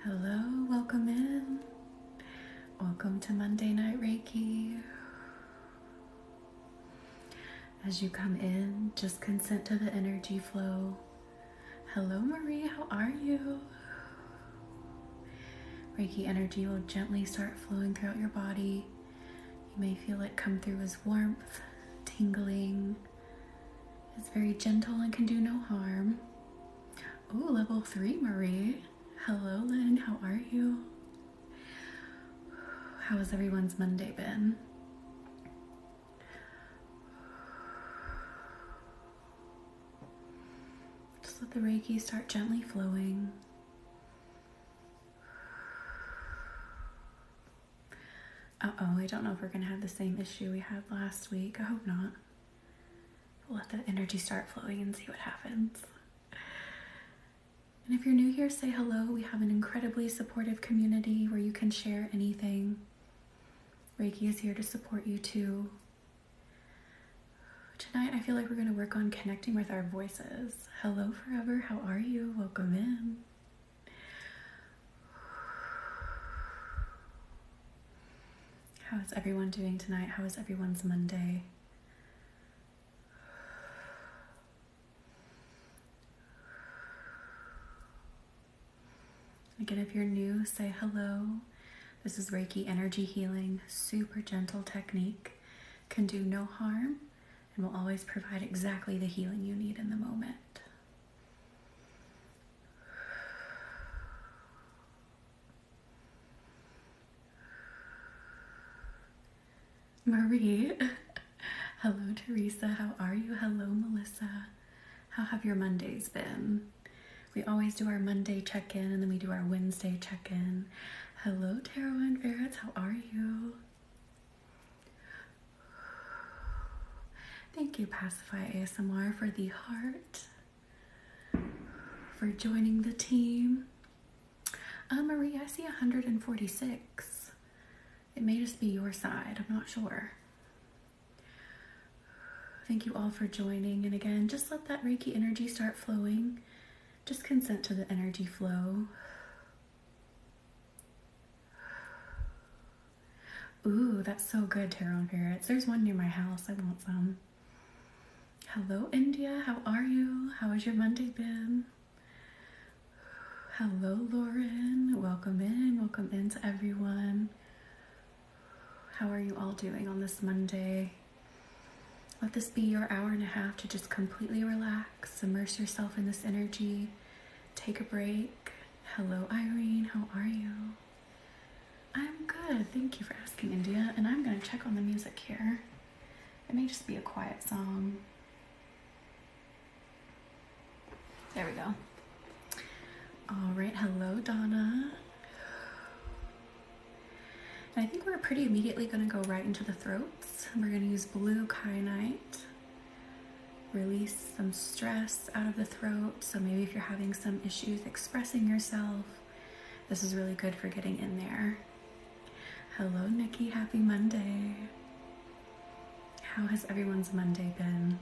Hello, welcome in. Welcome to Monday Night Reiki. As you come in, just consent to the energy flow. Hello, Marie, how are you? Reiki energy will gently start flowing throughout your body. You may feel it come through as warmth, tingling. It's very gentle and can do no harm. Ooh, level 3, Marie. Hello, Lynn, how are you? How has everyone's Monday been? Just let the Reiki start gently flowing. Uh-oh, I don't know if we're going to have the same issue we had last week. I hope not. We'll let the energy start flowing and see what happens. And if you're new here, say hello. We have an incredibly supportive community where you can share anything. Reiki is here to support you too. Tonight, I feel like we're going to work on connecting with our voices. Hello, forever. How are you? Welcome in. How is everyone doing tonight? How is everyone's Monday? Again, if you're new, say hello. This is Reiki energy healing, super gentle technique, can do no harm, and will always provide exactly the healing you need in the moment. Marie, hello Teresa, how are you? Hello Melissa, how have your Mondays been? We always do our Monday check-in and then we do our Wednesday check-in. Hello Tarot and Ferrets, how are you? Thank you Pacify ASMR for the heart, for joining the team. Marie, I see 146. It may just be your side, I'm not sure. Thank you all for joining, and again, just let that Reiki energy start flowing. Just consent to the energy flow. Ooh, that's so good, Tarot and Ferrets. There's one near my house. I want some. Hello, India. How are you? How has your Monday been? Hello, Lauren. Welcome in. Welcome in to everyone. How are you all doing on this Monday? Let this be your hour and a half to just completely relax, immerse yourself in this energy, take a break. Hello, Irene, how are you? I'm good, thank you for asking, India, and I'm gonna check on the music here. It may just be a quiet song. There we go. All right, hello, Donna. I think we're pretty immediately going to go right into the throats. We're going to use blue kyanite. Release some stress out of the throat. So maybe if you're having some issues expressing yourself, this is really good for getting in there. Hello, Nikki. Happy Monday. How has everyone's Monday been?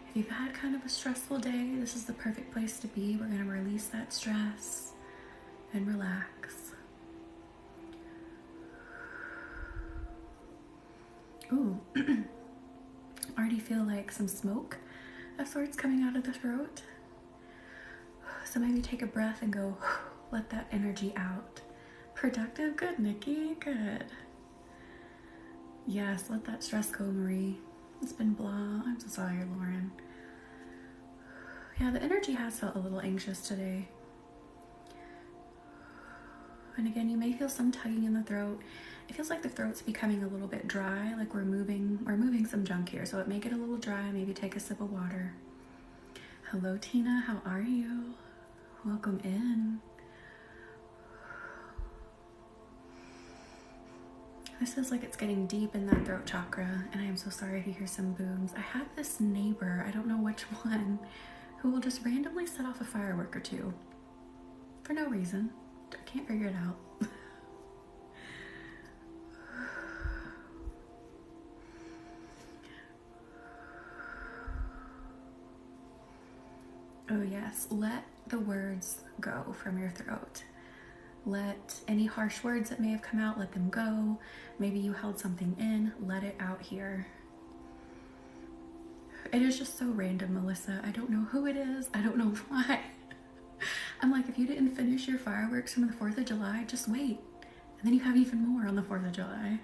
If you've had kind of a stressful day, this is the perfect place to be. We're going to release that stress and relax. Ooh, already feel like some smoke of sorts coming out of the throat. So maybe take a breath and go, let that energy out. Productive, good, Nikki, good. Yes, let that stress go, Marie. It's been blah. I'm so sorry, Lauren. Yeah, the energy has felt a little anxious today. And again, you may feel some tugging in the throat. It feels like the throat's becoming a little bit dry, like we're moving some junk here. So it may get a little dry, maybe take a sip of water. Hello, Tina, how are you? Welcome in. This feels like it's getting deep in that throat chakra, and I am so sorry if you hear some booms. I have this neighbor, I don't know which one, who will just randomly set off a firework or two for no reason. I can't figure it out. Oh yes, let the words go from your throat. Let any harsh words that may have come out, let them go. Maybe you held something in, let it out here. It is just so random, Melissa. I don't know who it is. I don't know why. I'm like, if you didn't finish your fireworks from the 4th of July, just wait. And then you have even more on the 4th of July.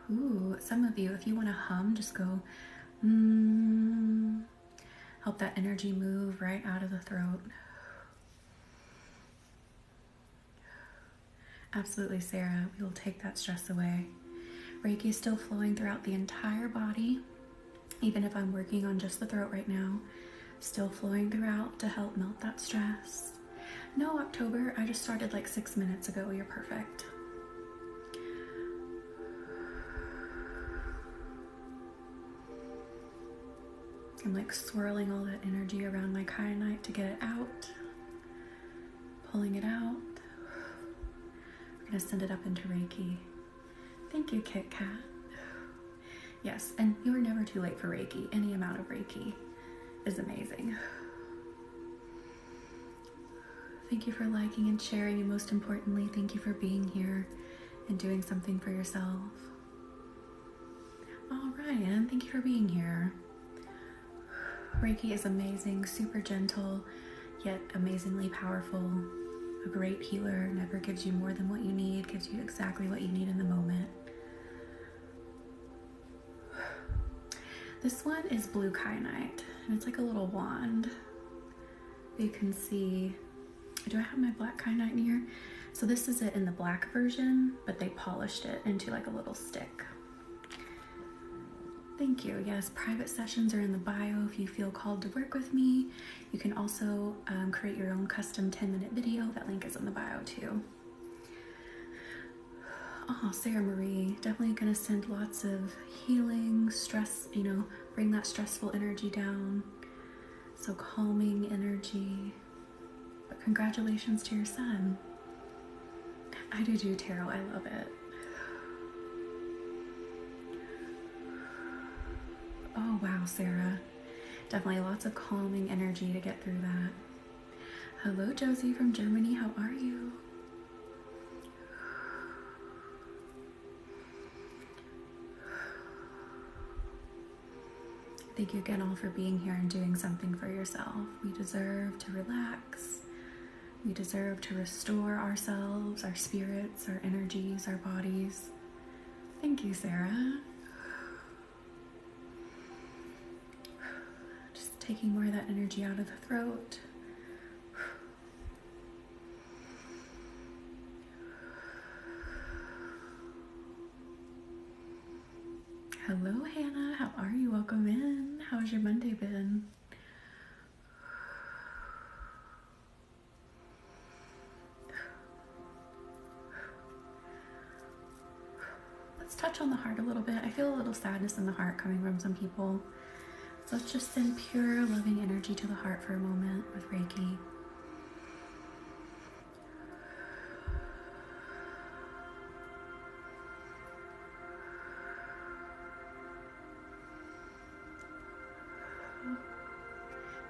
Ooh, some of you, if you want to hum, just go, help that energy move right out of the throat. Absolutely, Sarah. We will take that stress away. Reiki is still flowing throughout the entire body, even if I'm working on just the throat right now. Still flowing throughout to help melt that stress. No, October, I just started like 6 minutes ago. You're perfect. I'm like swirling all that energy around my kyanite to get it out. Pulling it out. We're gonna send it up into Reiki. Thank you, Kit Kat. Yes, and you are never too late for Reiki. Any amount of Reiki is amazing. Thank you for liking and sharing, and most importantly, thank you for being here and doing something for yourself. Oh, Ryan, thank you for being here. Reiki is amazing, super gentle, yet amazingly powerful. A great healer, never gives you more than what you need, gives you exactly what you need in the moment. This one is blue kyanite, and it's like a little wand. You can see, do I have my black kyanite in here? So this is it in the black version, but they polished it into like a little stick. Thank you. Yes, private sessions are in the bio if you feel called to work with me. You can also create your own custom 10-minute video. That link is in the bio too. Oh, Sarah Marie, definitely gonna send lots of healing, stress, bring that stressful energy down. So calming energy. But congratulations to your son. I do tarot, I love it. Oh wow, Sarah. Definitely lots of calming energy to get through that. Hello, Josie from Germany. How are you? Thank you again all for being here and doing something for yourself. We deserve to relax. We deserve to restore ourselves, our spirits, our energies, our bodies. Thank you, Sarah. Just taking more of that energy out of the throat. Hello, Hannah. How are you? Welcome in. How's your Monday been? Let's touch on the heart a little bit. I feel a little sadness in the heart coming from some people. So let's just send pure, loving energy to the heart for a moment with Reiki.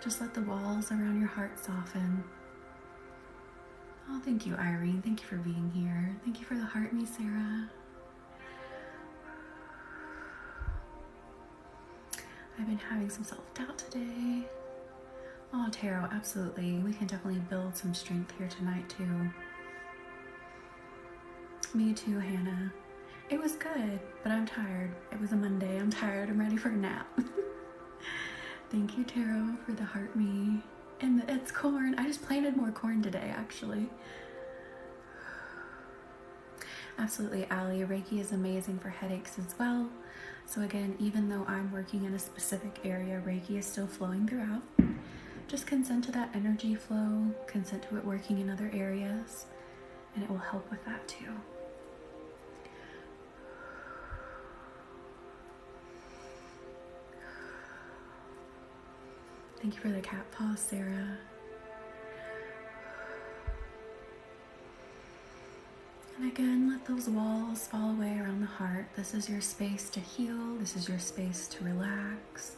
Just let the walls around your heart soften. Oh, thank you, Irene. Thank you for being here. Thank you for the heart, me, Sarah. I've been having some self-doubt today. Oh, tarot, absolutely. We can definitely build some strength here tonight, too. Me too, Hannah. It was good, but I'm tired. It was a Monday. I'm tired. I'm ready for a nap. Thank you, Tarot, for the heart me. And it's corn. I just planted more corn today, actually. Absolutely, Allie. Reiki is amazing for headaches as well. So again, even though I'm working in a specific area, Reiki is still flowing throughout. Just consent to that energy flow, consent to it working in other areas, and it will help with that too. Thank you for the cat paw, Sarah. And again, let those walls fall away around the heart. This is your space to heal. This is your space to relax.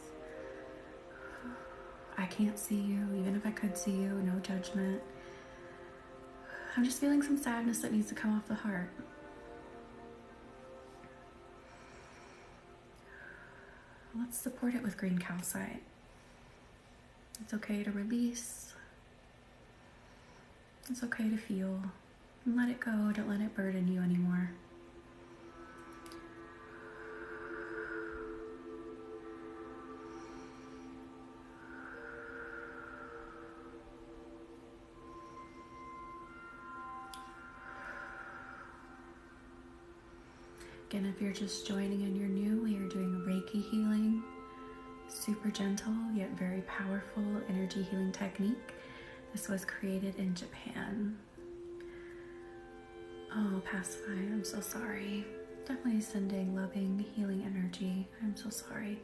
I can't see you. Even if I could see you, no judgment. I'm just feeling some sadness that needs to come off the heart. Let's support it with green calcite. It's okay to release. It's okay to feel. And let it go. Don't let it burden you anymore. Again, if you're just joining and you're new, we are doing a Reiki healing. Super gentle, yet very powerful energy healing technique. This was created in Japan. Oh, past five, I'm so sorry. Definitely sending loving, healing energy. I'm so sorry.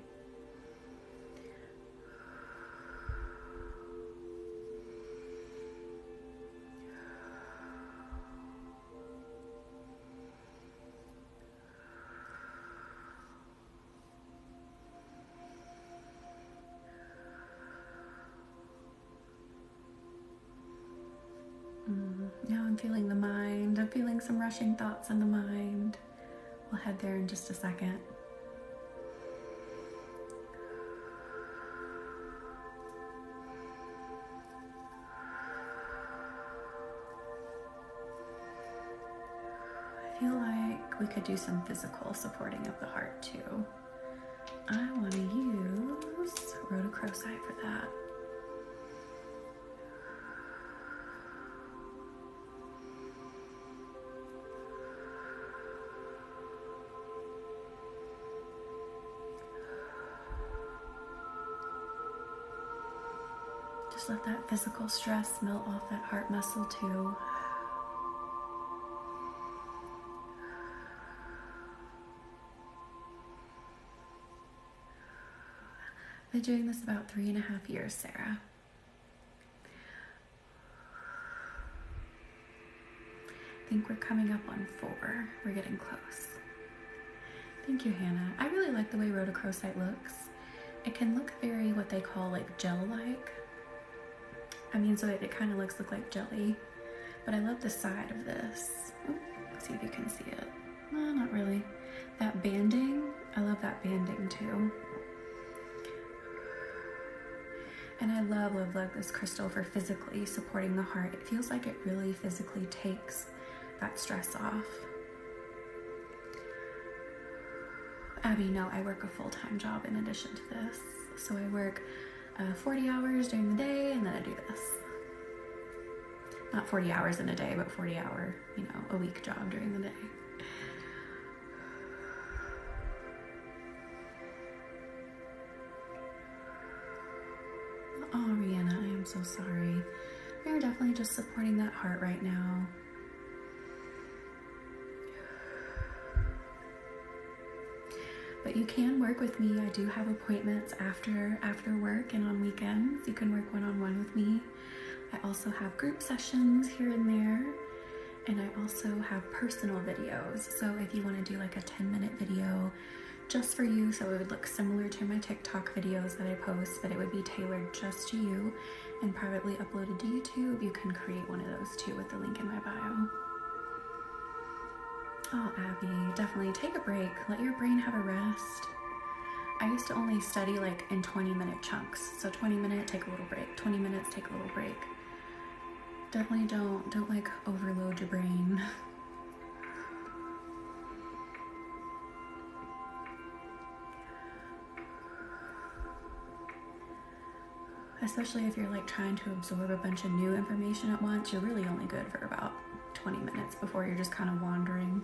Now I'm feeling the mind. I'm feeling some rushing thoughts in the mind. We'll head there in just a second. I feel like we could do some physical supporting of the heart too. I want to use rhodochrosite for that. Just let that physical stress melt off that heart muscle too. I've been doing this about 3.5 years, Sarah. I think we're coming up on 4. We're getting close. Thank you, Hannah. I really like the way rhodochrosite looks. It can look very what they call like gel-like. I mean, so it kind of look like jelly, but I love the side of this. Ooh, let's see if you can see it. No, not really. That banding, I love that banding too. And I love this crystal for physically supporting the heart. It feels like it really physically takes that stress off. Abby, no, I work a full-time job in addition to this. So I work 40 hours during the day, and then I do this. Not 40 hours in a day, but 40-hour, a week job during the day. Oh, Rihanna, I am so sorry. We are definitely just supporting that heart right now. But you can work with me. I do have appointments after work and on weekends. You can work one-on-one with me. I also have group sessions here and there. And I also have personal videos. So if you want to do like a 10-minute video just for you, so it would look similar to my TikTok videos that I post, but it would be tailored just to you and privately uploaded to YouTube, you can create one of those too with the link in my bio. Oh, Abby, definitely take a break. Let your brain have a rest. I used to only study like in 20-minute chunks. So 20 minutes, take a little break. 20 minutes, take a little break. Definitely don't like overload your brain. Especially if you're like trying to absorb a bunch of new information at once, you're really only good for about 20 minutes before you're just kind of wandering.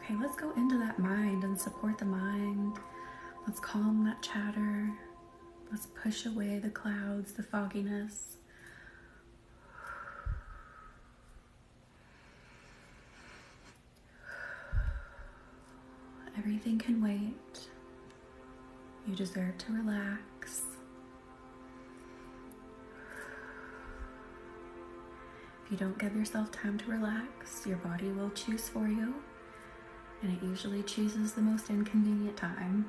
Okay, let's go into that mind and support the mind. Let's calm that chatter. Let's push away the clouds, the fogginess. Everything can wait. You deserve to relax. If you don't give yourself time to relax, your body will choose for you, and it usually chooses the most inconvenient time.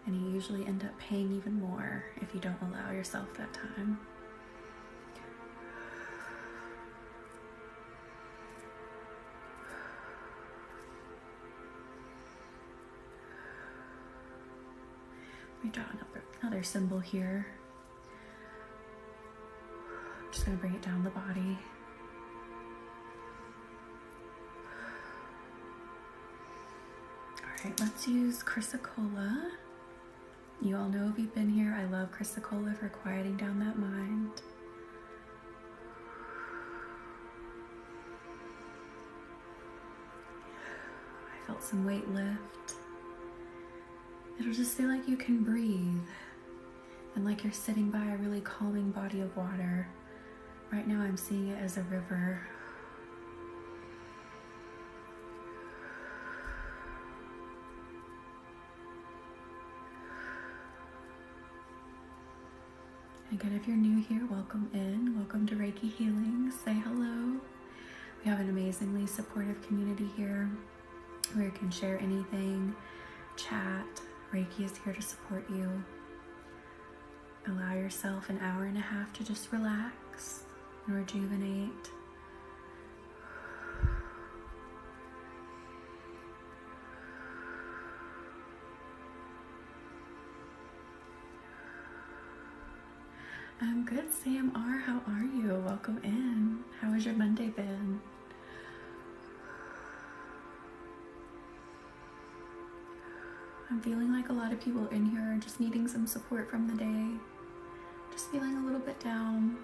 And you usually end up paying even more if you don't allow yourself that time. Let me draw another symbol here. I'm just going to bring it down the body. All right, let's use chrysocolla. You all know if you've been here, I love chrysocolla for quieting down that mind. I felt some weight lift. It'll just feel like you can breathe and like you're sitting by a really calming body of water. Right now I'm seeing it as a river. Again, if you're new here, welcome in. Welcome to Reiki Healing. Say hello. We have an amazingly supportive community here where you can share anything, chat. Reiki is here to support you. Allow yourself an hour and a half to just relax and rejuvenate. I'm good, Sam R. How are you? Welcome in. How has your Monday been? I'm feeling like a lot of people in here are just needing some support from the day. Just feeling a little bit down.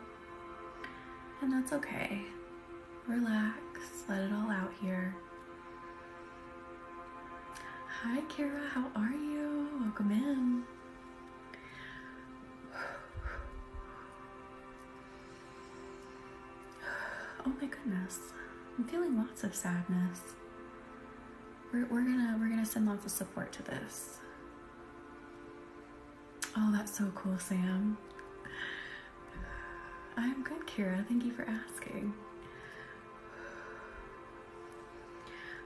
And that's okay. Relax. Let it all out here. Hi, Kira. How are you? Welcome in. Oh my goodness. I'm feeling lots of sadness. We're gonna send lots of support to this. Oh, that's so cool, Sam. I'm good, Kira. Thank you for asking.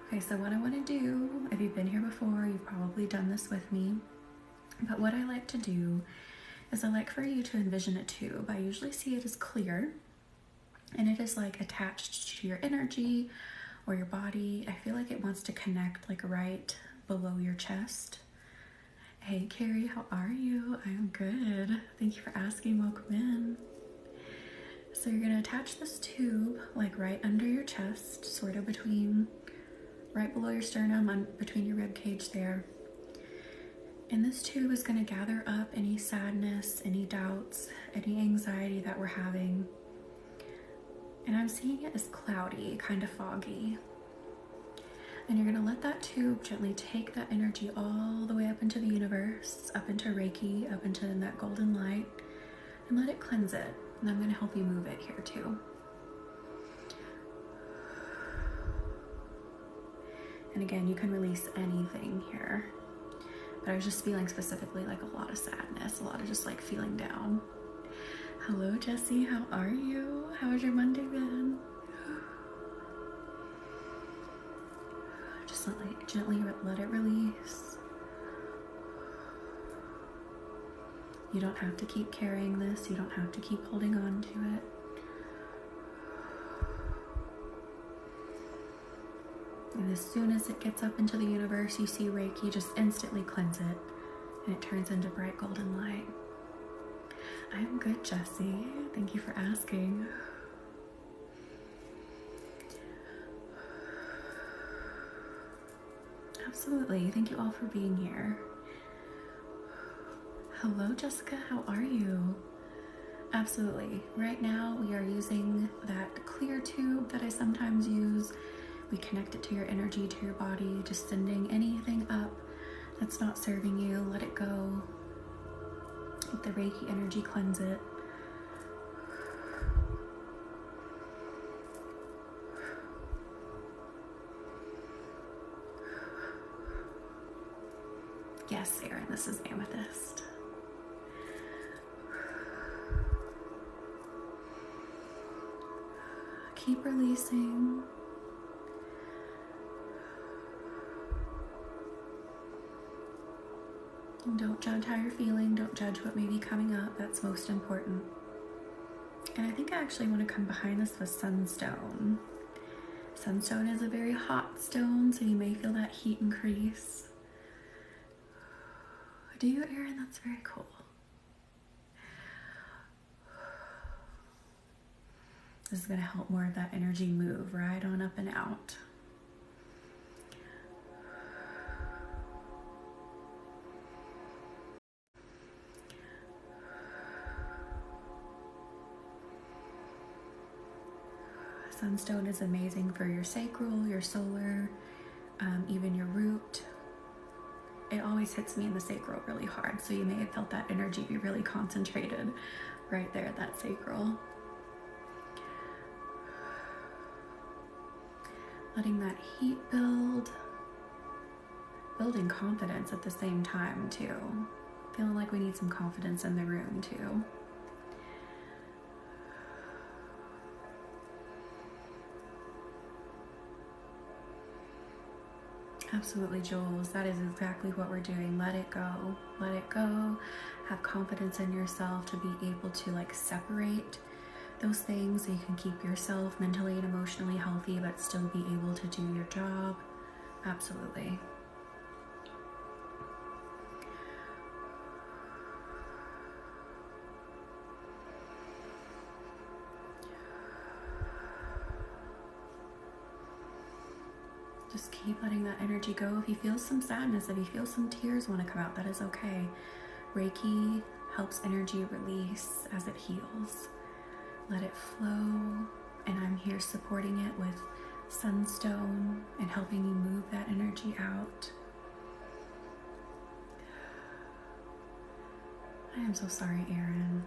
Okay, so what I want to do, if you've been here before, you've probably done this with me, but what I like to do is I like for you to envision a tube. I usually see it as clear, and it is like attached to your energy or your body. I feel like it wants to connect like right below your chest. Hey Carrie, how are you? I'm good. Thank you for asking. Welcome in. So you're gonna attach this tube like right under your chest, sort of right below your sternum, between your rib cage there. And this tube is gonna gather up any sadness, any doubts, any anxiety that we're having. And I'm seeing it as cloudy, kind of foggy. And you're gonna let that tube gently take that energy all the way up into the universe, up into Reiki, up into that golden light, and let it cleanse it. And I'm gonna help you move it here too. And again, you can release anything here. But I was just feeling specifically like a lot of sadness, a lot of just like feeling down. Hello, Jessie. How are you? How has your Monday been? Just gently let it release. You don't have to keep carrying this. You don't have to keep holding on to it. And as soon as it gets up into the universe, you see Reiki just instantly cleanse it, and it turns into bright golden light. I'm good, Jessie. Thank you for asking. Absolutely. Thank you all for being here. Hello, Jessica. How are you? Absolutely. Right now, we are using that clear tube that I sometimes use. We connect it to your energy, to your body, just sending anything up that's not serving you. Let it go. Let the Reiki energy cleanse it. Yes, Aaron, this is amethyst. Keep releasing. And don't judge how you're feeling. Don't judge what may be coming up. That's most important. And I think I actually want to come behind this with sunstone. Sunstone is a very hot stone, so you may feel that heat increase. Do you, Aaron? That's very cool. This is going to help more of that energy move right on up and out. Sunstone is amazing for your sacral, your solar, even your root. It always hits me in the sacral really hard, so you may have felt that energy be really concentrated right there at that sacral. Letting that heat build, building confidence at the same time too. Feeling like we need some confidence in the room too. Absolutely, Jules. That is exactly what we're doing. Let it go. Let it go. Have confidence in yourself to be able to separate those things so you can keep yourself mentally and emotionally healthy, but still be able to do your job. Absolutely. Just keep letting that energy go. If you feel some sadness, if you feel some tears want to come out, that is okay. Reiki helps energy release as it heals. Let it flow, and I'm here supporting it with sunstone and helping you move that energy out. I am so sorry, Aaron.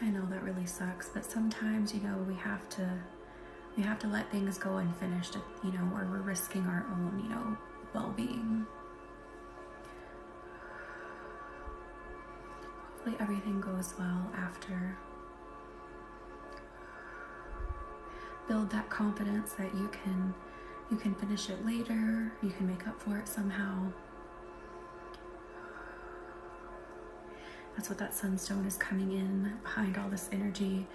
I know that really sucks, but sometimes, we have to let things go unfinished, or we're risking our own, well-being. Hopefully everything goes well after. Build that confidence that you can finish it later, you can make up for it somehow. That's what that sunstone is coming in behind all this energy,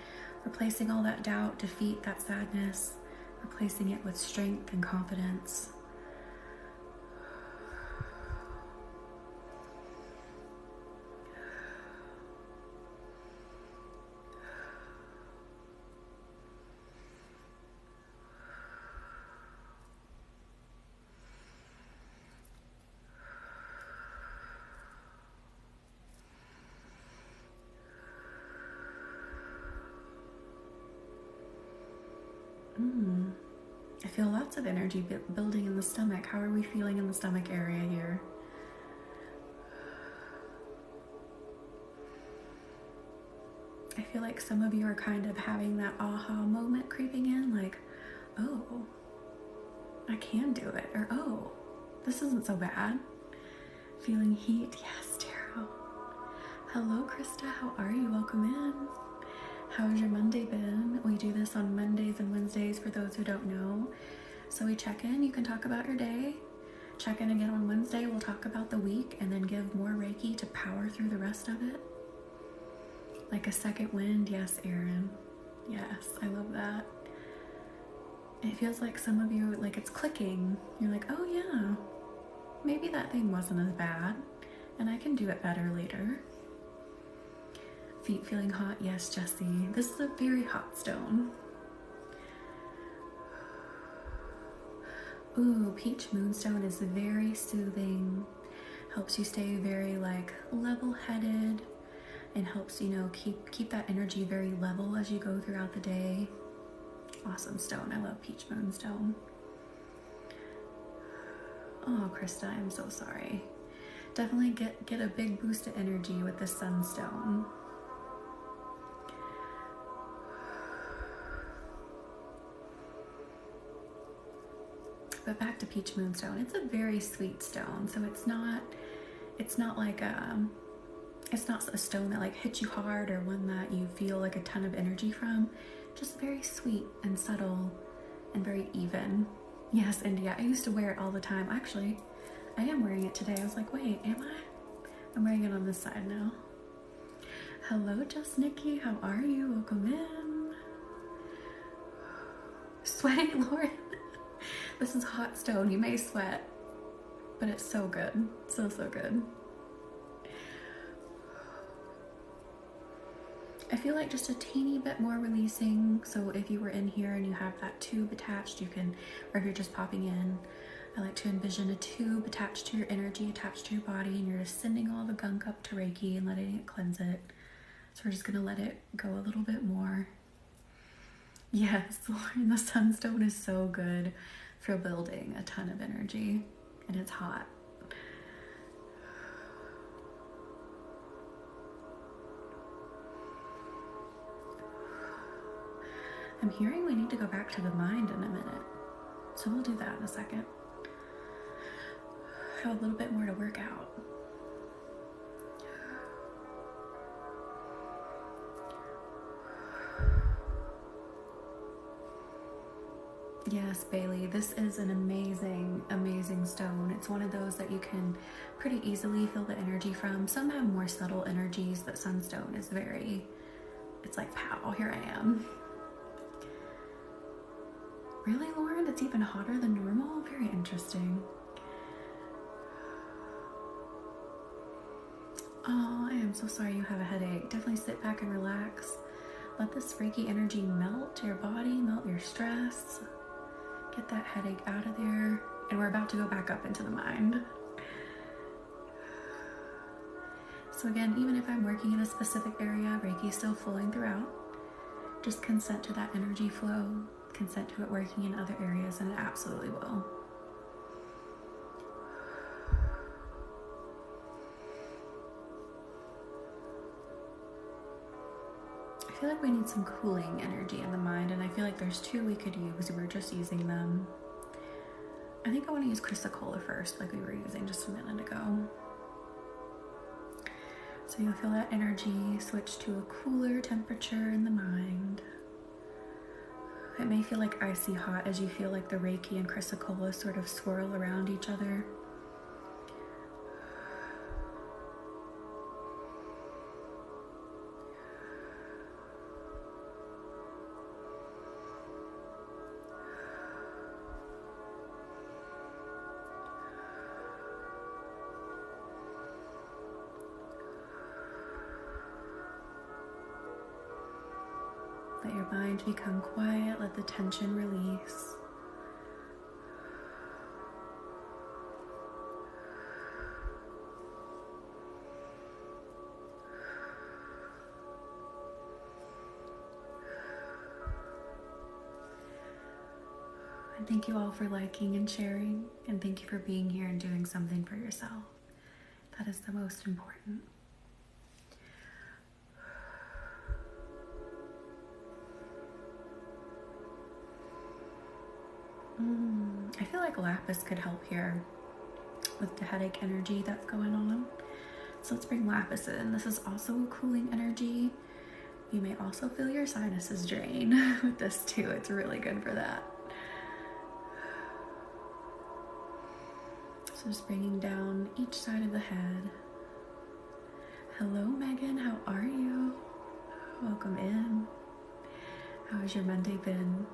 replacing all that doubt, defeat, that sadness, replacing it with strength and confidence. I feel lots of energy building in the stomach. How are we feeling in the stomach area here? I feel like some of you are kind of having that aha moment creeping in, like, oh, I can do it, or oh, this isn't so bad. Feeling heat. Yes, Taro. Hello, Krista. How are you? Welcome in. How's your Monday been? We do this on Mondays and Wednesdays for those who don't know. So we check in, you can talk about your day. Check in again on Wednesday, we'll talk about the week and then give more Reiki to power through the rest of it. Like a second wind. Yes, Aaron. Yes, I love that. It feels like some of you, it's clicking. You're like, oh yeah, maybe that thing wasn't as bad and I can do it better later. Feet feeling hot. Yes, Jessie. This is a very hot stone. Ooh, peach moonstone is very soothing. Helps you stay very level-headed and helps, keep that energy very level as you go throughout the day. Awesome stone. I love peach moonstone. Oh, Krista, I'm so sorry. Definitely get a big boost of energy with the sunstone. but back to Peach Moonstone. It's a very sweet stone, so it's not like it's not a stone that like hits you hard or one that you feel like a ton of energy from. Just very sweet and subtle and very even. Yes, India. I used to wear it all the time. Actually, I am wearing it today. I was like, wait, am I? I'm wearing it on this side now. Hello, Just Nikki. How are you? Welcome in. Sweating, Lauren. This is hot stone. You may sweat, but it's so good. So good. I feel like just a teeny bit more releasing. So if you were in here and you have that tube attached, you can, or if you're just popping in, I like to envision a tube attached to your energy, attached to your body, and you're just sending all the gunk up to Reiki and letting it cleanse it. So we're just gonna let it go a little bit more. Yes, Lauren, the sunstone is so good for building a ton of energy, and it's hot. I'm hearing we need to go back to the mind in a minute, so we'll do that in a second. I have a little bit more to work out. Yes, Bailey, this is an amazing, amazing stone. It's one of those that you can pretty easily feel the energy from. Some have more subtle energies, but sunstone is it's like, pow, here I am. Really, Lauren? It's even hotter than normal? Very interesting. Oh, I am so sorry you have a headache. Definitely sit back and relax. Let this Reiki energy melt your body, melt your stress. Get that headache out of there. And we're about to go back up into the mind. So again, even if I'm working in a specific area, Reiki is still flowing throughout. Just consent to that energy flow. Consent to it working in other areas, and it absolutely will. I feel like we need some cooling energy in the mind, and I feel like there's two we could use. We're just using them. I think I want to use chrysocolla first, like we were using just a minute ago. So you'll feel that energy switch to a cooler temperature in the mind. It may feel like icy hot as you feel like the Reiki and chrysocolla sort of swirl around each other. Let your mind become quiet, let the tension release. And thank you all for liking and sharing, and thank you for being here and doing something for yourself. That is the most important. I feel like lapis could help here with the headache energy that's going on. So let's bring lapis in. This is also a cooling energy. You may also feel your sinuses drain with this too. It's really good for that. So just bringing down each side of the head. Hello, Megan. How are you? Welcome in. How has your Monday been?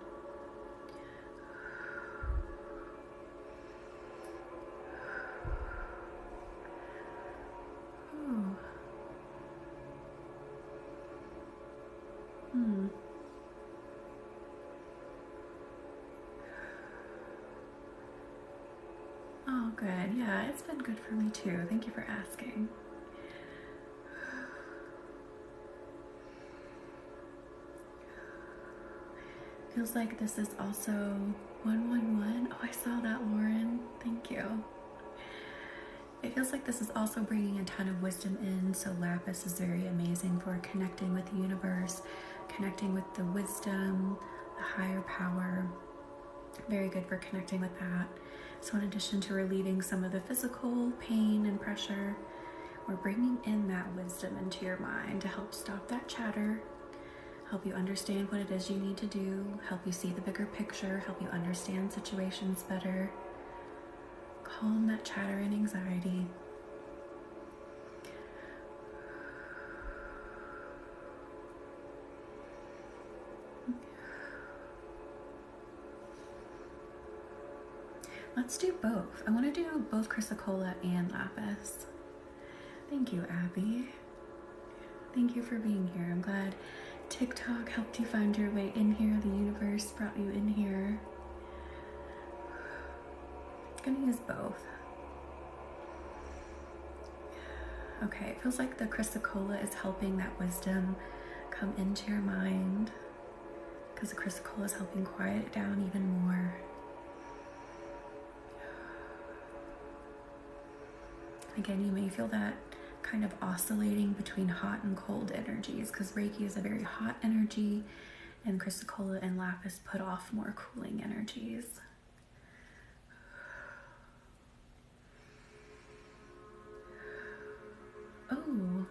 Oh, good. Yeah, it's been good for me too. Thank you for asking. Feels like this is also 111. Oh, I saw that, Lauren. Thank you. It feels like this is also bringing a ton of wisdom in. So lapis is very amazing for connecting with the universe, connecting with the wisdom, the higher power. Very good for connecting with that. So in addition to relieving some of the physical pain and pressure, we're bringing in that wisdom into your mind to help stop that chatter, help you understand what it is you need to do, help you see the bigger picture, help you understand situations better, calm that chatter and anxiety. Let's do both. I want to do both chrysocolla and lapis. Thank you, Abby. Thank you for being here. I'm glad TikTok helped you find your way in here. The universe brought you in here. I'm gonna use both. Okay, it feels like the chrysocolla is helping that wisdom come into your mind, because the chrysocolla is helping quiet it down even more. Again, you may feel that kind of oscillating between hot and cold energies, because Reiki is a very hot energy and chrysocolla and lapis put off more cooling energies. Oh,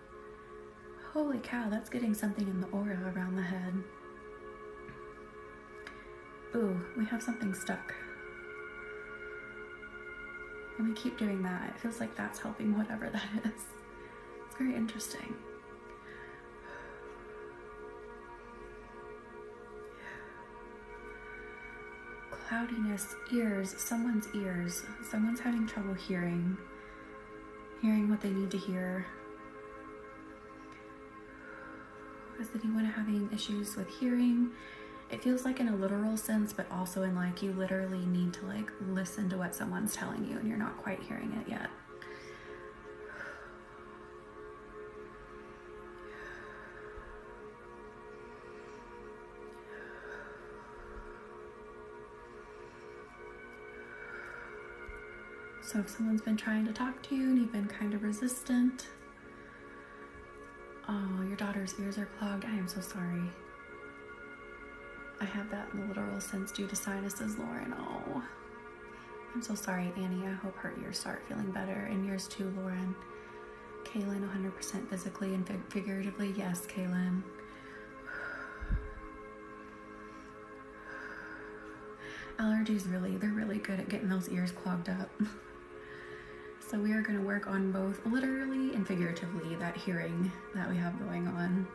holy cow, that's getting something in the aura around the head. Ooh, we have something stuck. And we keep doing that. It feels like that's helping whatever that is. It's very interesting. Cloudiness, ears, someone's ears. Someone's having trouble hearing what they need to hear. Is anyone having issues with hearing? It feels like in a literal sense, but also in like you literally need to like listen to what someone's telling you and you're not quite hearing it yet. So if someone's been trying to talk to you and you've been kind of resistant, oh, your daughter's ears are clogged. I am so sorry. I have that in the literal sense due to sinuses, Lauren. Oh, I'm so sorry, Annie. I hope her ears start feeling better. And yours too, Lauren. Kaylin, 100% physically and figuratively. Yes, Kaylin. Allergies, they're really good at getting those ears clogged up. So we are going to work on both literally and figuratively that hearing that we have going on.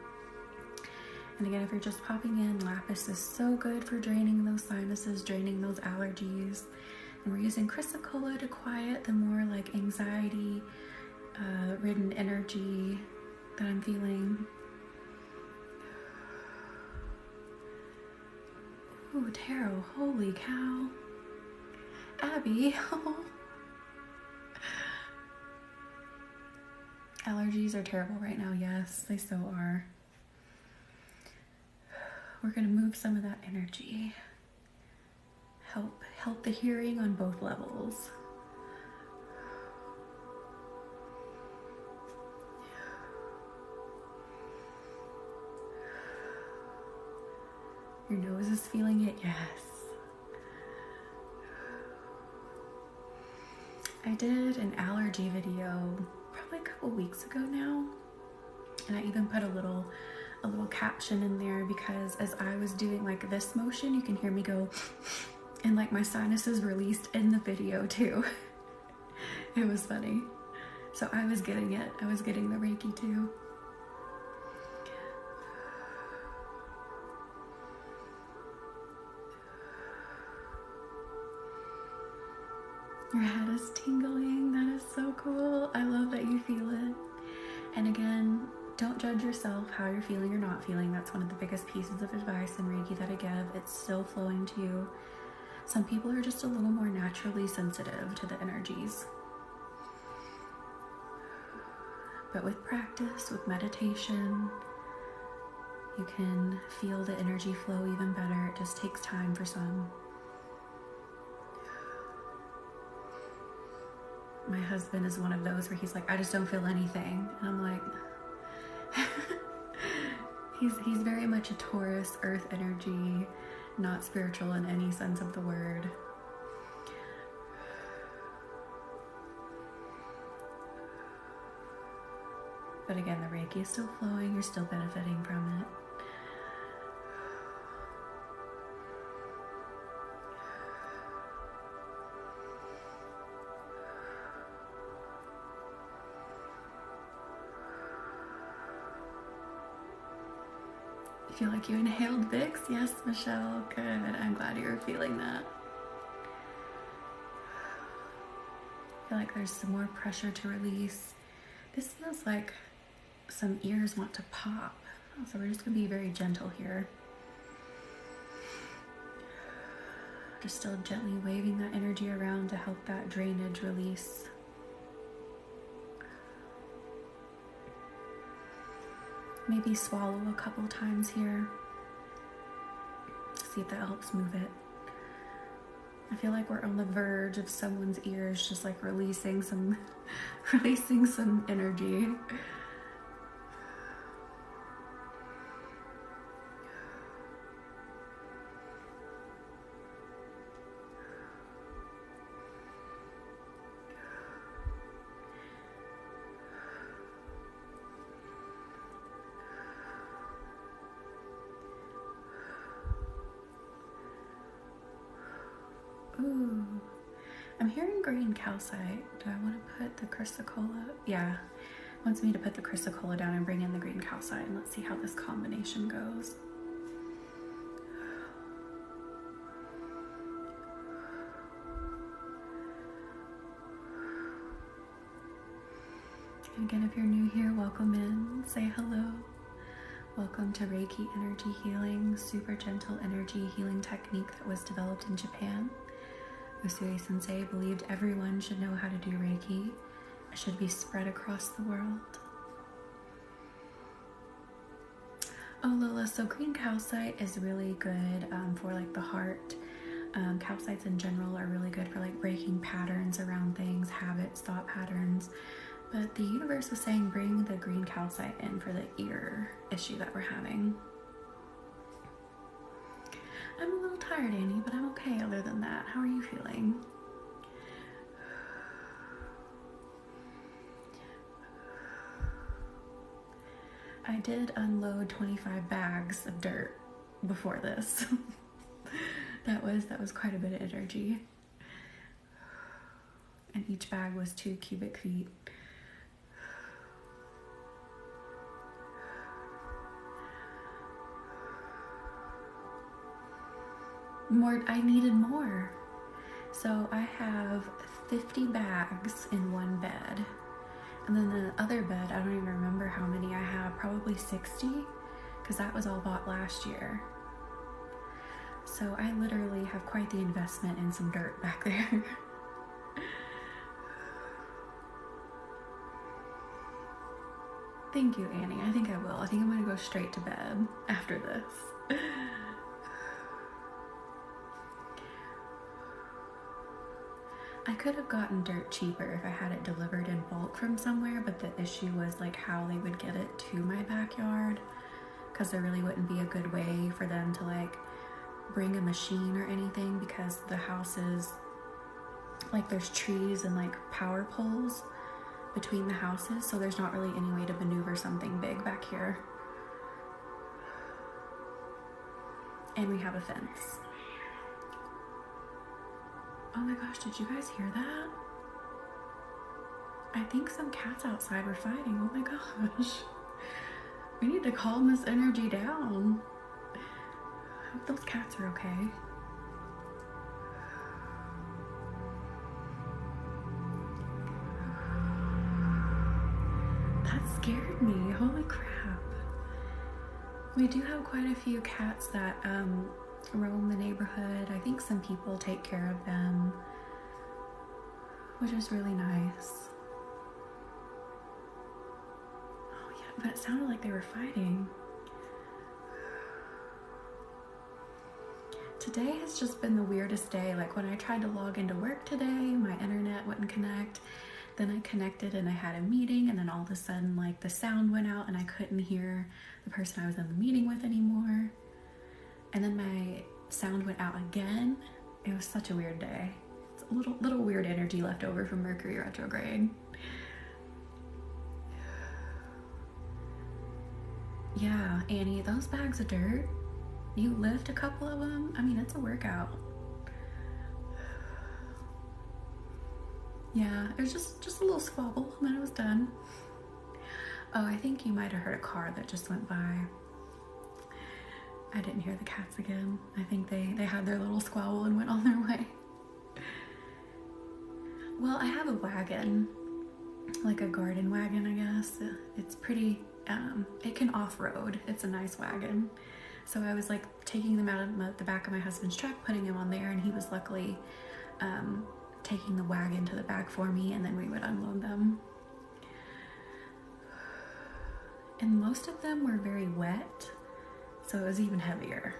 And again, if you're just popping in, lapis is so good for draining those sinuses, draining those allergies. And we're using chrysocolla to quiet the more like anxiety ridden energy that I'm feeling. Ooh, tarot, holy cow. Abby, Allergies are terrible right now. Yes, they so are. We're going to move some of that energy. Help the hearing on both levels. Your nose is feeling it, yes. I did an allergy video probably a couple weeks ago now, and I even put a little caption in there because as I was doing like this motion, you can hear me go, and like my sinuses released in the video too. It was funny. So I was getting it. I was getting the Reiki too. Your head is tingling. That is so cool. I love that you feel it. And again, don't judge yourself how you're feeling or not feeling. That's one of the biggest pieces of advice in Reiki that I give. It's still flowing to you. Some people are just a little more naturally sensitive to the energies. But with practice, with meditation, you can feel the energy flow even better. It just takes time for some. My husband is one of those where he's like, I just don't feel anything. And I'm like, he's very much a Taurus, earth energy, not spiritual in any sense of the word. But again, the Reiki is still flowing, you're still benefiting from it. You feel like you inhaled Vicks? Yes, Michelle, good. I'm glad you're feeling that. I feel like there's some more pressure to release. This feels like some ears want to pop. So we're just gonna be very gentle here. Just still gently waving that energy around to help that drainage release. Maybe swallow a couple times here. See if that helps move it. I feel like we're on the verge of someone's ears just like releasing some energy. Ooh, I'm hearing green calcite. Do I want to put the chrysocolla? Yeah, it wants me to put the chrysocolla down and bring in the green calcite, and let's see how this combination goes. And again, if you're new here, welcome in, say hello. Welcome to Reiki energy healing, super gentle energy healing technique that was developed in Japan. Usui Sensei believed everyone should know how to do Reiki. It should be spread across the world. Oh, Lola, so green calcite is really good for like the heart. Calcites in general are really good for like breaking patterns around things, habits, thought patterns. But the universe was saying bring the green calcite in for the ear issue that we're having. I'm a little tired, Annie, but I'm okay other than that. How are you feeling? I did unload 25 bags of dirt before this. that was quite a bit of energy. And each bag was 2 cubic feet. I needed more. So I have 50 bags in one bed. And then the other bed, I don't even remember how many I have, probably 60, because that was all bought last year. So I literally have quite the investment in some dirt back there. Thank you, Annie. I think I will. I think I'm gonna go straight to bed after this. I could have gotten dirt cheaper if I had it delivered in bulk from somewhere, but the issue was like how they would get it to my backyard, because there really wouldn't be a good way for them to like bring a machine or anything, because the house is like there's trees and like power poles between the houses, so there's not really any way to maneuver something big back here. And we have a fence. Oh my gosh, did you guys hear that? I think some cats outside were fighting. Oh my gosh. We need to calm this energy down. I hope those cats are okay. That scared me. Holy crap. We do have quite a few cats that roam the neighborhood. I think some people take care of them, which is really nice. Oh yeah, but it sounded like they were fighting. Today has just been the weirdest day. Like when I tried to log into work today, my internet wouldn't connect. Then I connected and I had a meeting, and then all of a sudden like the sound went out and I couldn't hear the person I was in the meeting with anymore. And then my sound went out again. It was such a weird day. It's a little weird energy left over from Mercury retrograde. Yeah, Annie, those bags of dirt, you lift a couple of them, I mean, it's a workout. Yeah, it was just a little squabble, and then it was done. Oh, I think you might have heard a car that just went by. I didn't hear the cats again. I think they had their little squabble and went on their way. Well, I have a wagon, like a garden wagon, I guess. It's pretty, it can off-road. It's a nice wagon. So I was like taking them out of the back of my husband's truck, putting him on there, and he was luckily taking the wagon to the back for me, and then we would unload them. And most of them were very wet, so it was even heavier.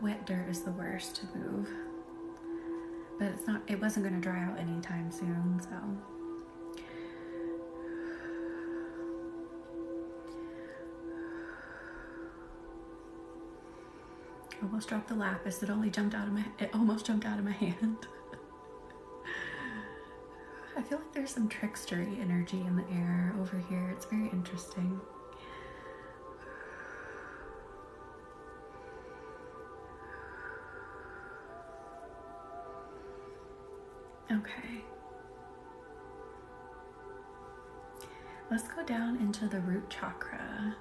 Wet dirt is the worst to move. But it wasn't going to dry out anytime soon, so. Almost dropped the lapis. It almost jumped out of my hand. I feel like there's some trickstery energy in the air over here. It's very interesting. Okay. Let's go down into the root chakra.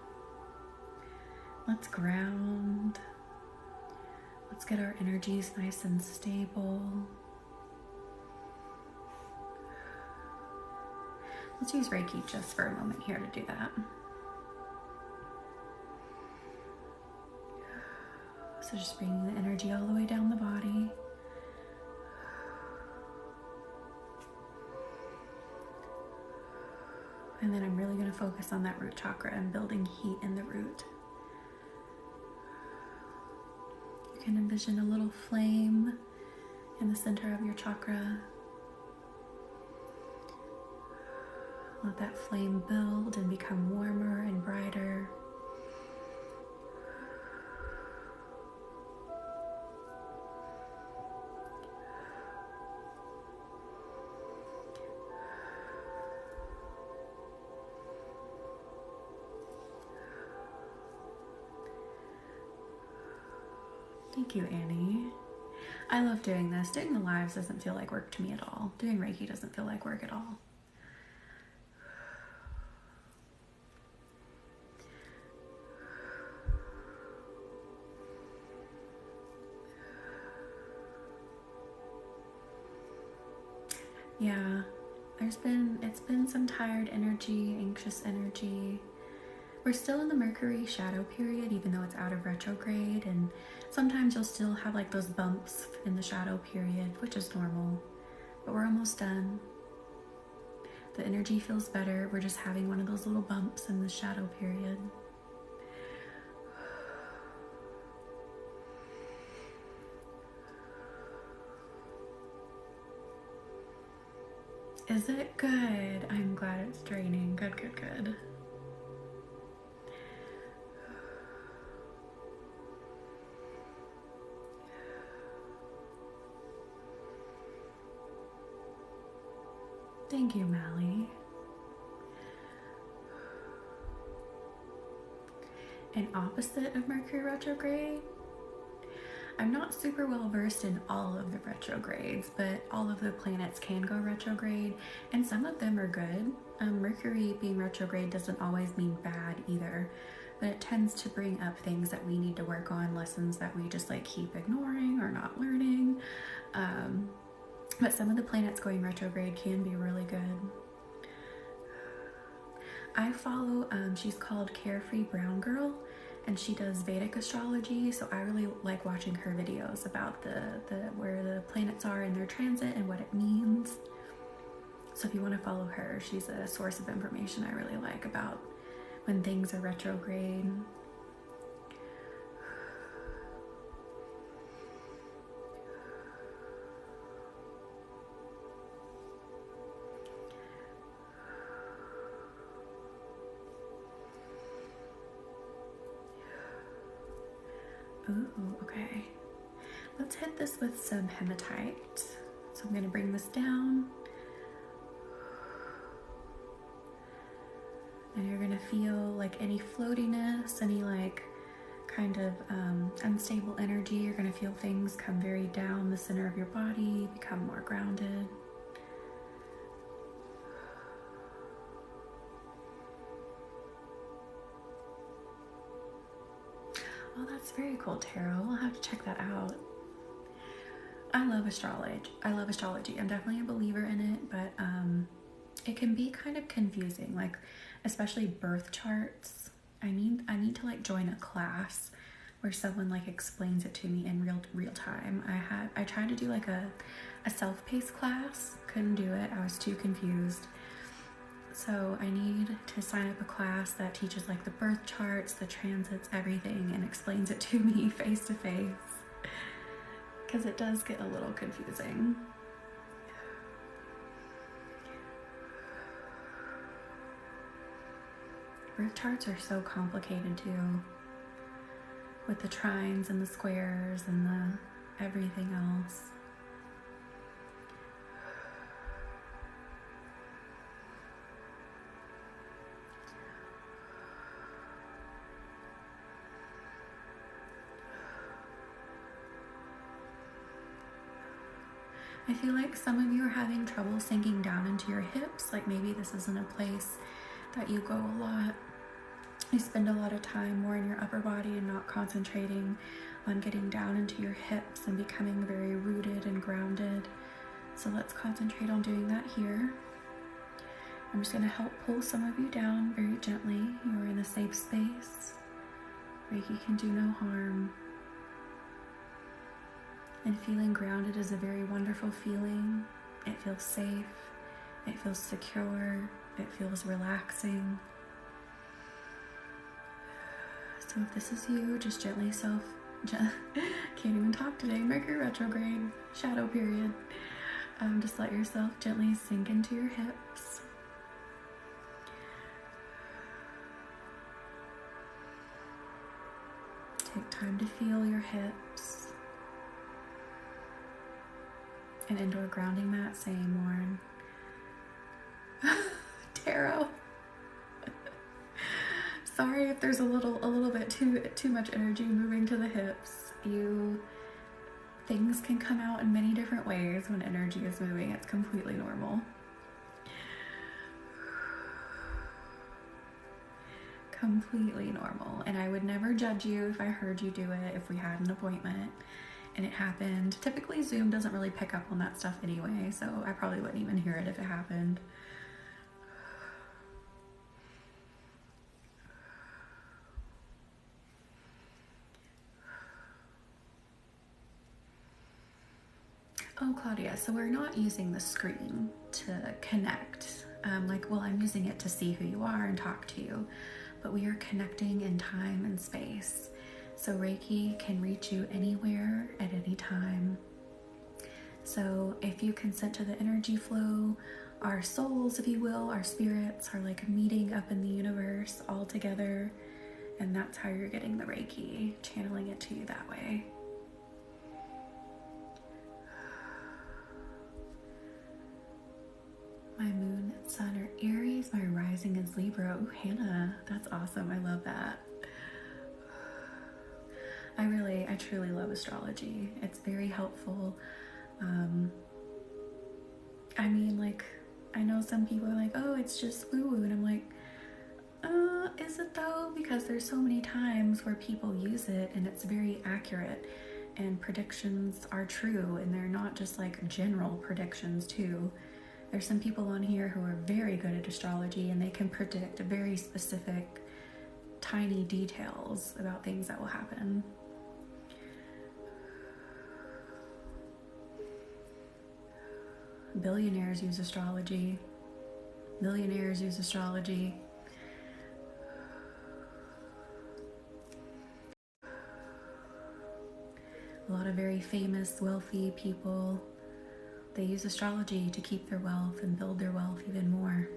Let's ground. Let's get our energies nice and stable. Let's use Reiki just for a moment here to do that. So just bringing the energy all the way down the body. And then I'm really going to focus on that root chakra and building heat in the root. You can envision a little flame in the center of your chakra. Let that flame build and become warmer and brighter. Thank you, Annie. I love doing this. Doing the lives doesn't feel like work to me at all. Doing Reiki doesn't feel like work at all. Yeah, it's been some tired energy, anxious energy. We're still in the Mercury shadow period, even though it's out of retrograde, and sometimes you'll still have like those bumps in the shadow period, which is normal, but we're almost done. The energy feels better. We're just having one of those little bumps in the shadow period. Is it good? I'm glad it's draining. Good, good, good. Thank you, Mally. An opposite of Mercury retrograde? I'm not super well versed in all of the retrogrades, but all of the planets can go retrograde, and some of them are good. Mercury being retrograde doesn't always mean bad either, but it tends to bring up things that we need to work on, lessons that we just like keep ignoring or not learning. But some of the planets going retrograde can be really good. I follow, she's called Carefree Brown Girl, and she does Vedic astrology, so I really like watching her videos about where the planets are in their transit and what it means. So if you want to follow her, she's a source of information I really like about when things are retrograde. Ooh, okay. Let's hit this with some hematite. So I'm going to bring this down. And you're going to feel like any floatiness, any like kind of unstable energy. You're going to feel things come very down the center of your body, become more grounded. Oh, that's very cool, tarot. We'll have to check that out. I love astrology. I'm definitely a believer in it, but it can be kind of confusing, like especially birth charts. I need to like join a class where someone like explains it to me in real time. I tried to do like a self-paced class, couldn't do it. I was too confused. So I need to sign up a class that teaches like the birth charts, the transits, everything, and explains it to me face to face, because it does get a little confusing. Birth charts are so complicated too, with the trines and the squares and the everything else. I feel like some of you are having trouble sinking down into your hips, like maybe this isn't a place that you go a lot. You spend a lot of time more in your upper body and not concentrating on getting down into your hips and becoming very rooted and grounded. So let's concentrate on doing that here. I'm just going to help pull some of you down very gently. You are in a safe space. Reiki can do no harm. And feeling grounded is a very wonderful feeling. It feels safe. It feels secure. It feels relaxing. So if this is you, just gently can't even talk today, Mercury retrograde, shadow period. Just let yourself gently sink into your hips. Take time to feel your hips. An indoor grounding mat, same, Lauren. Tarot. Sorry if there's a little bit too much energy moving to the hips. Things can come out in many different ways when energy is moving. It's completely normal. Completely normal. And I would never judge you if I heard you do it, if we had an appointment and it happened. Typically Zoom doesn't really pick up on that stuff anyway, so I probably wouldn't even hear it if it happened. Oh, Claudia, so we're not using the screen to connect. I'm using it to see who you are and talk to you, but we are connecting in time and space. So Reiki can reach you anywhere at any time. So if you consent to the energy flow, our souls, if you will, our spirits are like meeting up in the universe all together, and that's how you're getting the Reiki, channeling it to you that way. My moon and sun are Aries, my rising is Libra. Ooh, Hannah, that's awesome. I love that. I truly love astrology. It's very helpful. I know some people are like, oh, it's just woo-woo, and I'm like, is it though? Because there's so many times where people use it and it's very accurate, and predictions are true, and they're not just like general predictions too. There's some people on here who are very good at astrology, and they can predict very specific, tiny details about things that will happen. Billionaires use astrology. Millionaires use astrology. A lot of very famous, wealthy people, they use astrology to keep their wealth and build their wealth even more.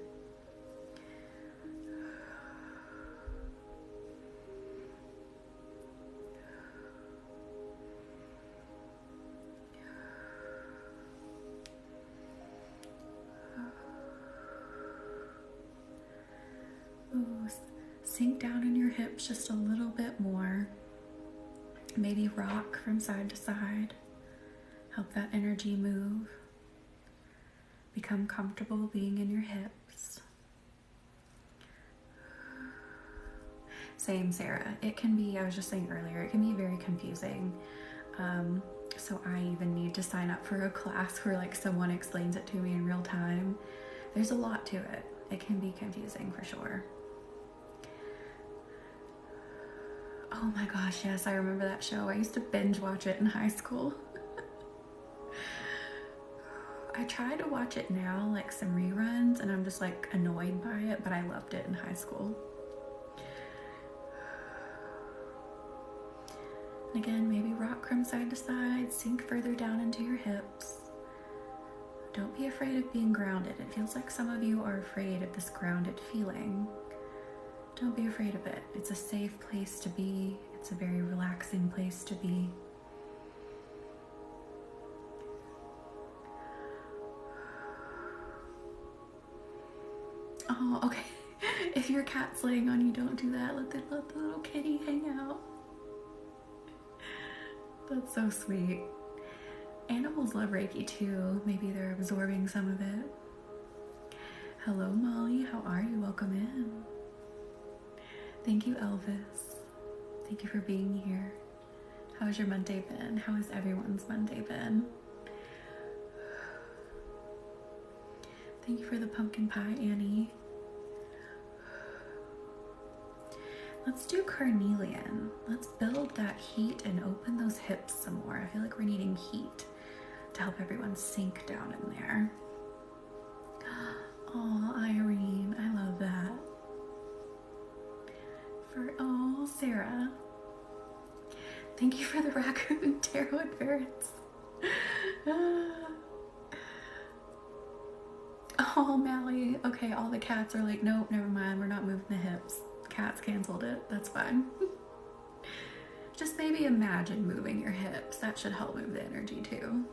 sink down in your hips just a little bit more. Maybe rock from side to side. Help that energy move. Become comfortable being in your hips. Same, Sarah. It can be, I was just saying earlier, it can be very confusing. So I even need to sign up for a class where like someone explains it to me in real time. There's a lot to it. It can be confusing for sure. Oh my gosh, yes, I remember that show. I used to binge watch it in high school. I try to watch it now, like some reruns, and I'm just like annoyed by it, but I loved it in high school. And again, maybe rock from side to side, sink further down into your hips. Don't be afraid of being grounded. It feels like some of you are afraid of this grounded feeling. Don't be afraid of it. It's a safe place to be. It's a very relaxing place to be. Oh, okay. If your cat's laying on you, don't do that. Let the little kitty hang out. That's so sweet. Animals love Reiki too. Maybe they're absorbing some of it. Hello, Molly. How are you? Welcome in. Thank you, Elvis. Thank you for being here. How's your Monday been? How has everyone's Monday been? Thank you for the pumpkin pie, Annie. Let's do carnelian. Let's build that heat and open those hips some more. I feel like we're needing heat to help everyone sink down in there. Oh, Irene, I love that. Oh, Sarah. Thank you for the raccoon tarot and ferrets. Oh, Mally. Okay, all the cats are like, nope, never mind. We're not moving the hips. Cats canceled it. That's fine. Just maybe imagine moving your hips. That should help move the energy too.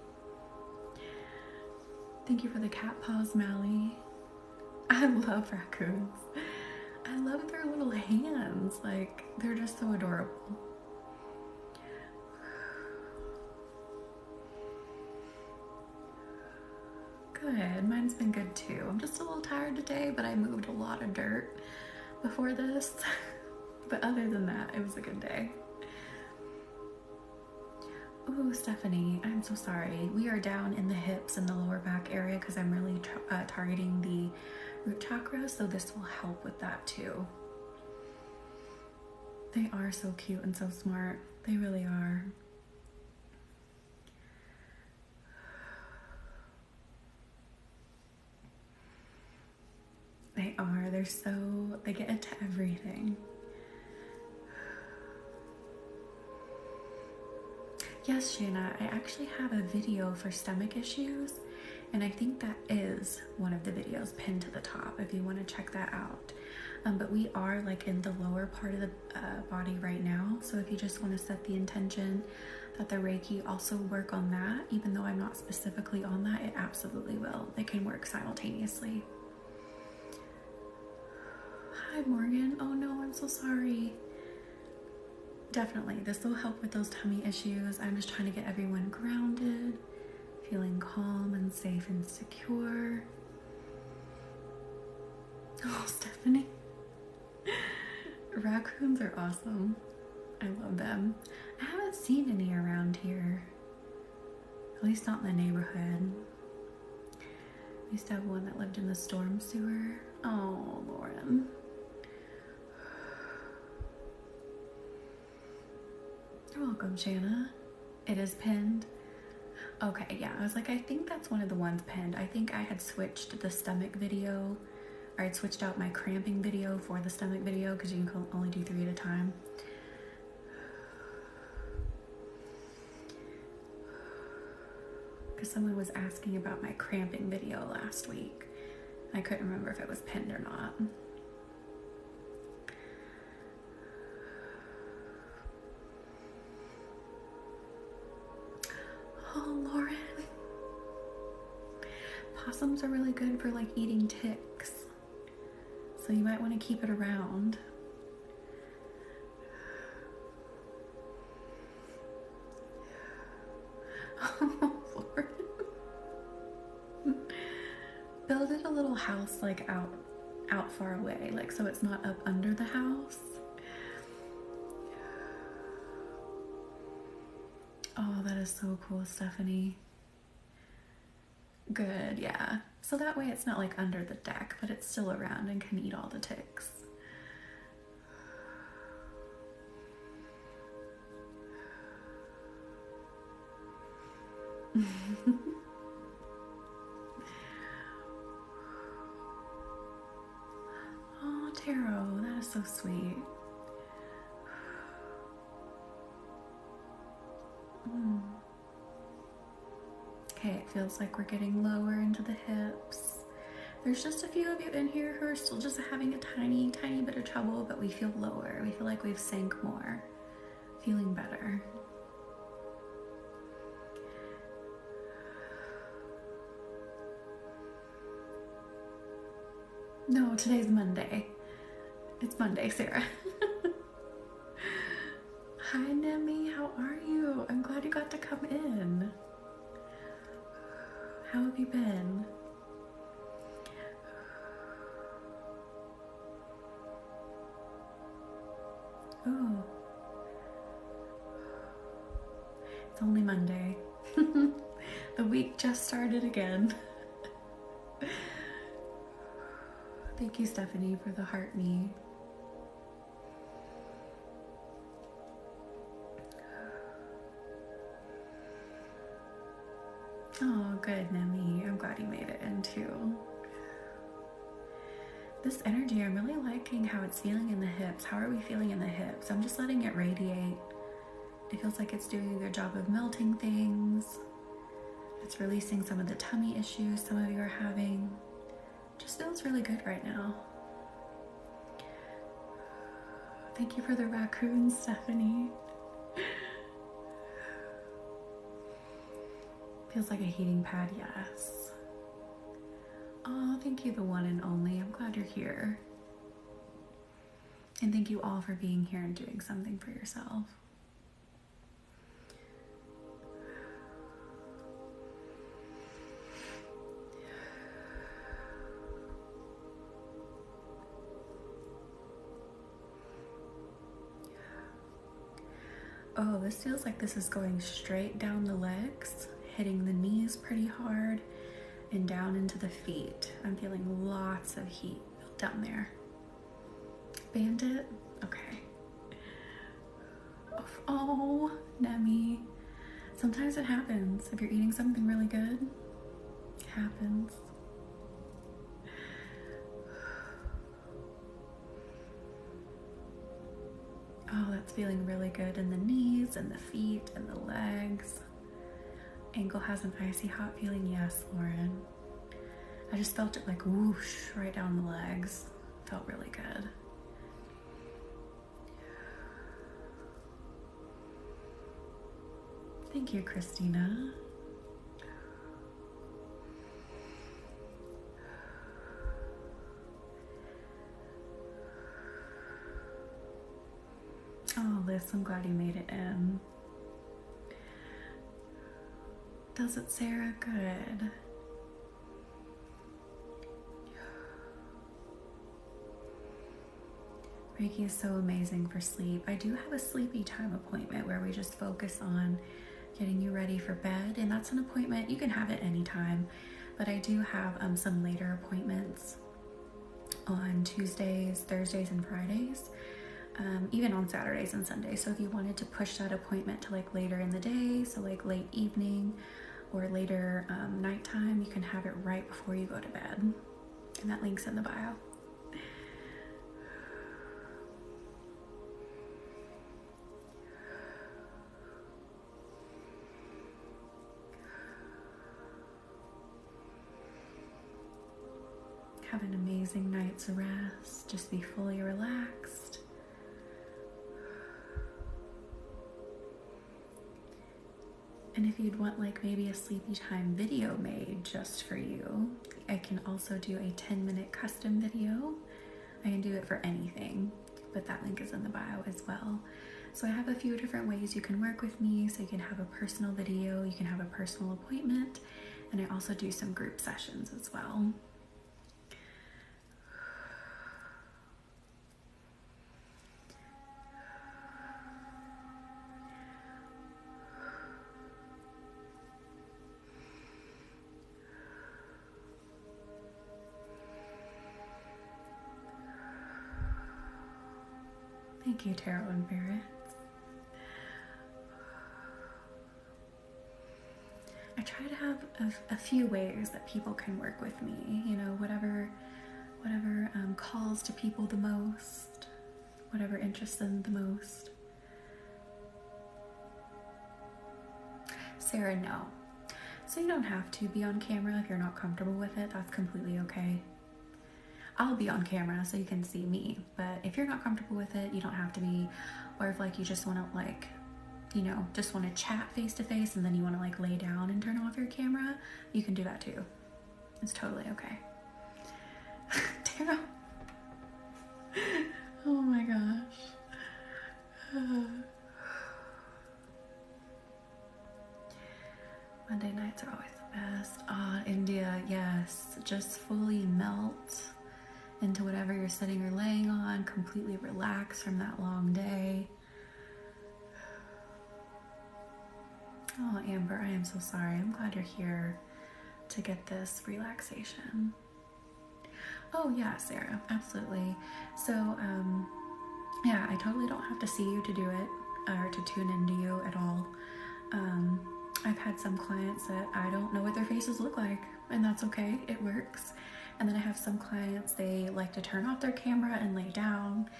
Thank you for the cat paws, Mally. I love raccoons. I love their little hands. Like, they're just so adorable. Good. Mine's been good too. I'm just a little tired today, but I moved a lot of dirt before this. But other than that, it was a good day. Ooh, Stephanie, I'm so sorry. We are down in the hips and the lower back area because I'm really targeting the root chakra, so this will help with that too. They are so cute and so smart. They really are. They are. They get into everything. Yes, Shanna, I actually have a video for stomach issues, and I think that is one of the videos pinned to the top if you want to check that out. But we are like in the lower part of the body right now, so if you just want to set the intention that the Reiki also work on that, even though I'm not specifically on that, it absolutely will. They can work simultaneously. Hi, Morgan. Oh no, I'm so sorry. Definitely, this will help with those tummy issues. I'm just trying to get everyone grounded, feeling calm and safe and secure. Oh, Stephanie. Raccoons are awesome. I love them. I haven't seen any around here. At least not in the neighborhood. We used to have one that lived in the storm sewer. Oh, Lauren. You're welcome, Shanna. It is pinned. Okay, yeah, I was like, I think that's one of the ones pinned. I think I had switched the stomach video, or I'd switched out my cramping video for the stomach video because you can only do 3 at a time. Because someone was asking about my cramping video last week. I couldn't remember if it was pinned or not. Oh, Lauren. Possums are really good for like eating ticks. So you might want to keep it around. Oh, Lord. Build it a little house like out far away, like so it's not up under the house. Oh, that is so cool, Stephanie. Good, yeah. So that way it's not like under the deck, but it's still around and can eat all the ticks. Oh, Taro, that is so sweet. Okay, it feels like we're getting lower into the hips. There's just a few of you in here who are still just having a tiny, tiny bit of trouble, but we feel lower. We feel like we've sank more, feeling better. No, today's Monday. It's Monday, Sarah. Hi, Nemi, how are you? I'm glad you got to come in. How have you been? Oh, it's only Monday. The week just started again. Thank you, Stephanie, for the heart me. Oh, good, Nemi. I'm glad you made it in too. This energy, I'm really liking how it's feeling in the hips. How are we feeling in the hips? I'm just letting it radiate. It feels like it's doing a good job of melting things. It's releasing some of the tummy issues some of you are having. Just feels really good right now. Thank you for the raccoon, Stephanie. Feels like a heating pad, yes. Oh, thank you, the one and only. I'm glad you're here. And thank you all for being here and doing something for yourself. Oh, this feels like this is going straight down the legs, hitting the knees pretty hard, and down into the feet. I'm feeling lots of heat built down there. Bandit? Okay. Oh, Nemi. Sometimes it happens. If you're eating something really good, it happens. Oh, that's feeling really good in the knees and the feet and the legs. Ankle has an icy hot feeling. Yes, Lauren. I just felt it like whoosh right down the legs. Felt really good. Thank you, Christina. Oh, Liz, I'm glad you made it in. Does it, Sarah? Good. Reiki is so amazing for sleep. I do have a sleepy time appointment where we just focus on getting you ready for bed, and that's an appointment. You can have it anytime, but I do have some later appointments on Tuesdays, Thursdays, and Fridays, even on Saturdays and Sundays. So if you wanted to push that appointment to like later in the day, so like late evening or later nighttime, you can have it right before you go to bed, and that link's in the bio. Have an amazing night's rest. Just be fully relaxed. And if you'd want like maybe a sleepy time video made just for you, I can also do a 10-minute custom video. I can do it for anything, but that link is in the bio as well. So I have a few different ways you can work with me. So you can have a personal video, you can have a personal appointment, and I also do some group sessions as well. Thank you, Tarot and Barrett. I try to have a few ways that people can work with me, you know, whatever calls to people the most, whatever interests them the most. Sarah, no. So you don't have to be on camera if you're not comfortable with it. That's completely okay. I'll be on camera so you can see me, but if you're not comfortable with it, you don't have to be. Or if like you just want to like, you know, just want to chat face to face and then you want to like lay down and turn off your camera, you can do that too. It's totally okay. Tarot. Oh my gosh. Monday nights are always the best. India, yes. Just fully melt into whatever you're sitting or laying on. Completely relax from that long day. Oh, Amber, I am so sorry. I'm glad you're here to get this relaxation. Oh yeah, Sarah, absolutely. So, yeah, I totally don't have to see you to do it or to tune into you at all. I've had some clients that I don't know what their faces look like, and that's okay, it works. And then I have some clients, they like to turn off their camera and lay down,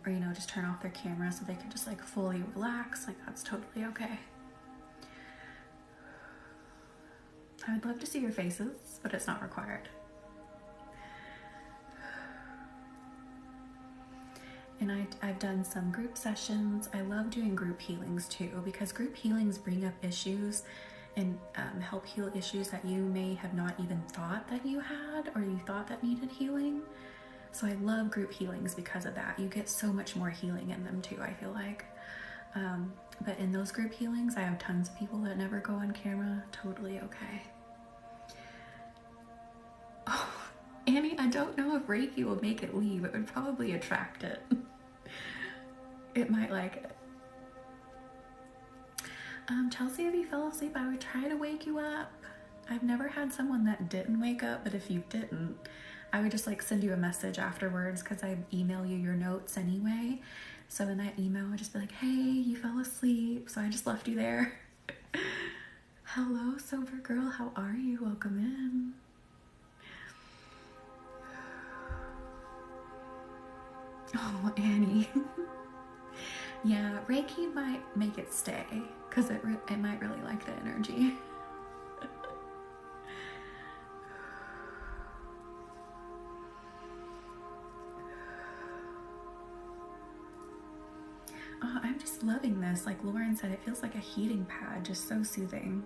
or, you know, just turn off their camera so they can just like fully relax. Like, that's totally okay. I would love to see your faces, but it's not required. And I've done some group sessions. I love doing group healings too, because group healings bring up issues and help heal issues that you may have not even thought that you had, or you thought that needed healing. So I love group healings because of that. You get so much more healing in them too, I feel like. But in those group healings, I have tons of people that never go on camera. Totally okay. Oh, Annie, I don't know if Reiki will make it leave. It would probably attract it. It might like it. Chelsea, if you fell asleep, I would try to wake you up. I've never had someone that didn't wake up, but if you didn't, I would just like send you a message afterwards, because I email you your notes anyway. So in that email, I'd just be like, hey, you fell asleep, so I just left you there. Hello, sober girl, how are you? Welcome in. Oh, Annie. Yeah, Reiki might make it stay, because it might really like the energy. Oh, I'm just loving this. Like Lauren said, it feels like a heating pad, just so soothing.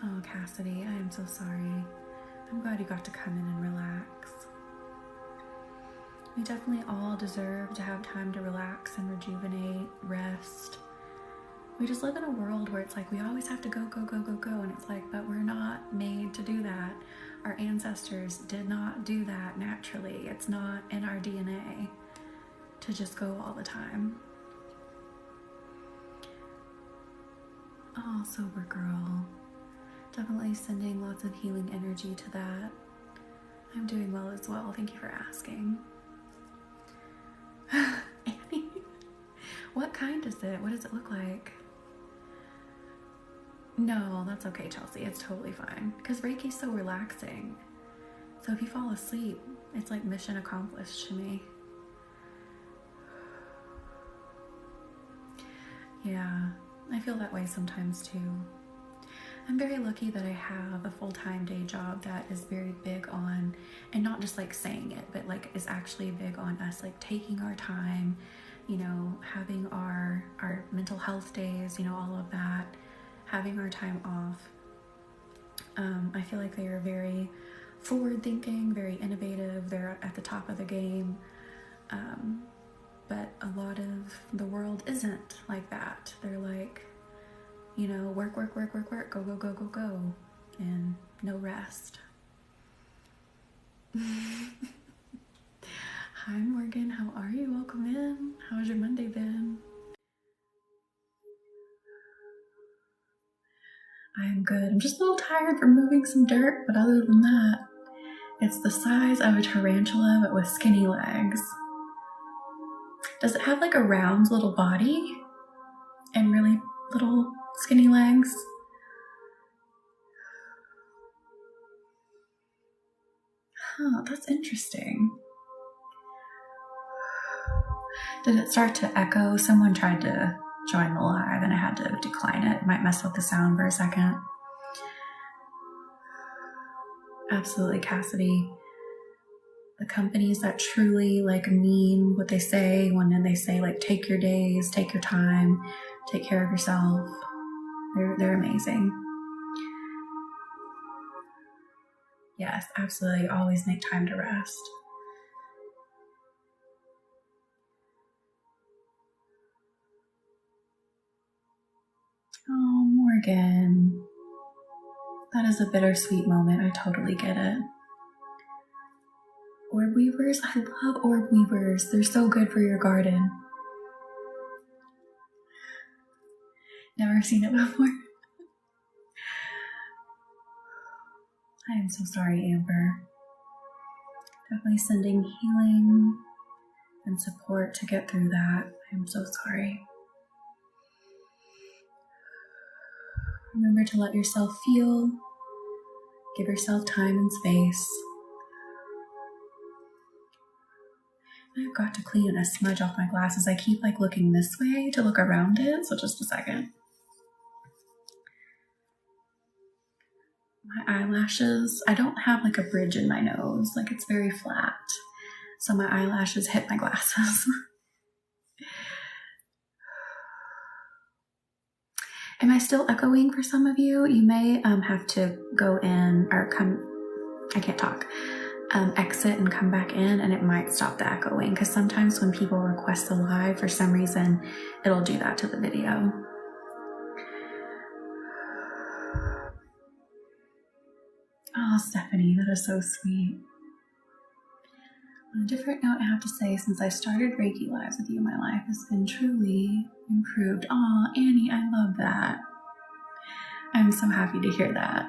Oh, Cassidy, I am so sorry. I'm glad you got to come in and relax. We definitely all deserve to have time to relax and rejuvenate, rest. We just live in a world where it's like we always have to go, go, go, go, go, and it's like, but we're not made to do that. Our ancestors did not do that naturally. It's not in our DNA to just go all the time. Oh, sober girl. Definitely sending lots of healing energy to that. I'm doing well as well. Thank you for asking. Annie, what kind is it? What does it look like? No, that's okay, Chelsea. It's totally fine. Because Reiki's so relaxing. So if you fall asleep, it's like mission accomplished to me. Yeah, I feel that way sometimes too. I'm very lucky that I have a full-time day job that is very big on, and not just like saying it, but like is actually big on us like taking our time, you know, having our mental health days, you know, all of that, having our time off. I feel like they are very forward thinking, very innovative. They're at the top of the game. But a lot of the world isn't like that. They're like, you know, work, work, work, work, work, go, go, go, go, go, and no rest. Hi, Morgan. How are you? Welcome in. How's your Monday been? I'm good. I'm just a little tired from moving some dirt, but other than that, it's the size of a tarantula, but with skinny legs. Does it have like a round little body and really little skinny legs? Huh, that's interesting. Did it start to echo? Someone tried to join the live and I had to decline it. It might mess with the sound for a second. Absolutely, Cassidy. The companies that truly like mean what they say, when they say like take your days, take your time, take care of yourself, they're amazing. Yes, absolutely. Always make time to rest. Oh, Morgan. That is a bittersweet moment. I totally get it. Orb weavers? I love orb weavers. They're so good for your garden. Never seen it before. I am so sorry, Amber. Definitely sending healing and support to get through that. I am so sorry. Remember to let yourself feel. Give yourself time and space. I've got to clean a smudge off my glasses. I keep like looking this way to look around it, so just a second. My eyelashes, I don't have like a bridge in my nose, like it's very flat. So my eyelashes hit my glasses. Am I still echoing for some of you? You may have to go in or come, I can't talk, exit and come back in, and it might stop the echoing, because sometimes when people request the live, for some reason, it'll do that to the video. Oh, Stephanie, that is so sweet. On a different note, I have to say, since I started Reiki Lives with you, my life has been truly improved. Aw, Annie, I love that. I'm so happy to hear that.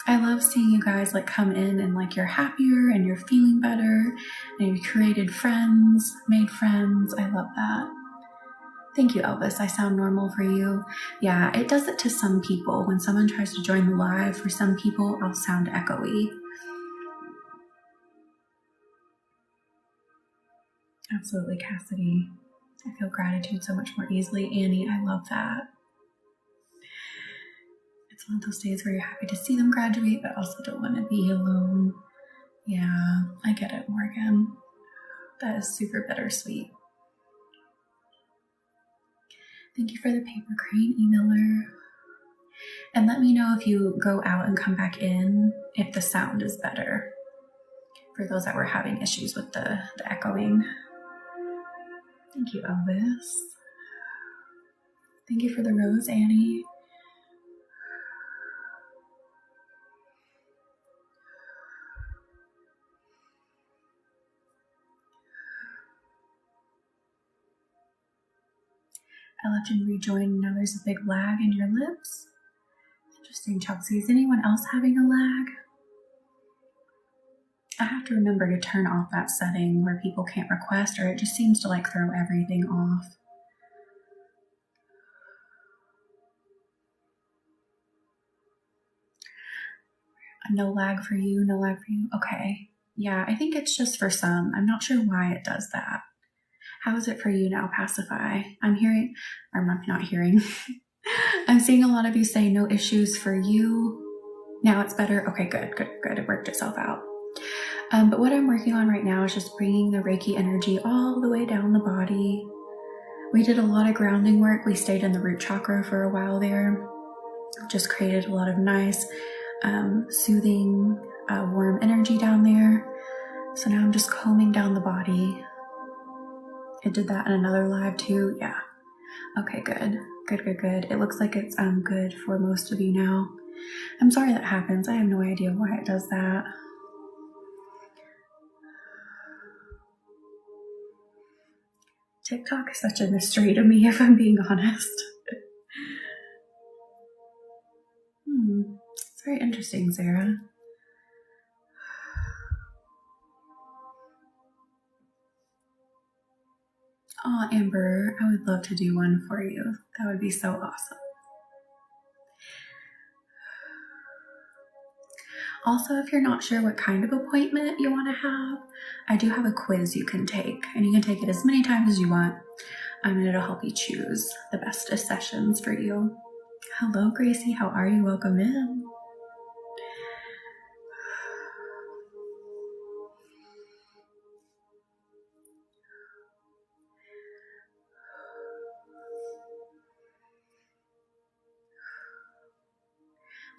I love seeing you guys like come in and like you're happier and you're feeling better and you created friends, made friends. I love that. Thank you, Elvis. I sound normal for you. Yeah, it does it to some people. When someone tries to join the live, for some people, I'll sound echoey. Absolutely, Cassidy. I feel gratitude so much more easily. Annie, I love that. It's one of those days where you're happy to see them graduate, but also don't want to be alone. Yeah, I get it, Morgan. That is super bittersweet. Thank you for the paper crane emailer. And let me know if you go out and come back in, if the sound is better. For those that were having issues with the echoing. Thank you, Elvis. Thank you for the rose, Annie. I let you rejoin. Now there's a big lag in your lips. Interesting, Chelsea. Is anyone else having a lag? I have to remember to turn off that setting where people can't request, or it just seems to like throw everything off. No lag for you, no lag for you. Okay. Yeah, I think it's just for some. I'm not sure why it does that. How is it for you now, Pacify? I'm hearing, or I'm not hearing. I'm seeing a lot of you say no issues for you. Now it's better. Okay, good. It worked itself out. But what I'm working on right now is just bringing the Reiki energy all the way down the body. We did a lot of grounding work. We stayed in the root chakra for a while there. Just created a lot of nice, soothing, warm energy down there. So now I'm just combing down the body. I did that in another live too. Yeah. Okay, good. It looks like it's good for most of you now. I'm sorry that happens. I have no idea why it does that. TikTok is such a mystery to me, if I'm being honest. It's very interesting, Sarah. Oh, Amber, I would love to do one for you. That would be so awesome. Also, if you're not sure what kind of appointment you want to have, I do have a quiz you can take, and you can take it as many times as you want. And it'll help you choose the best sessions for you. Hello, Gracie. How are you? Welcome in.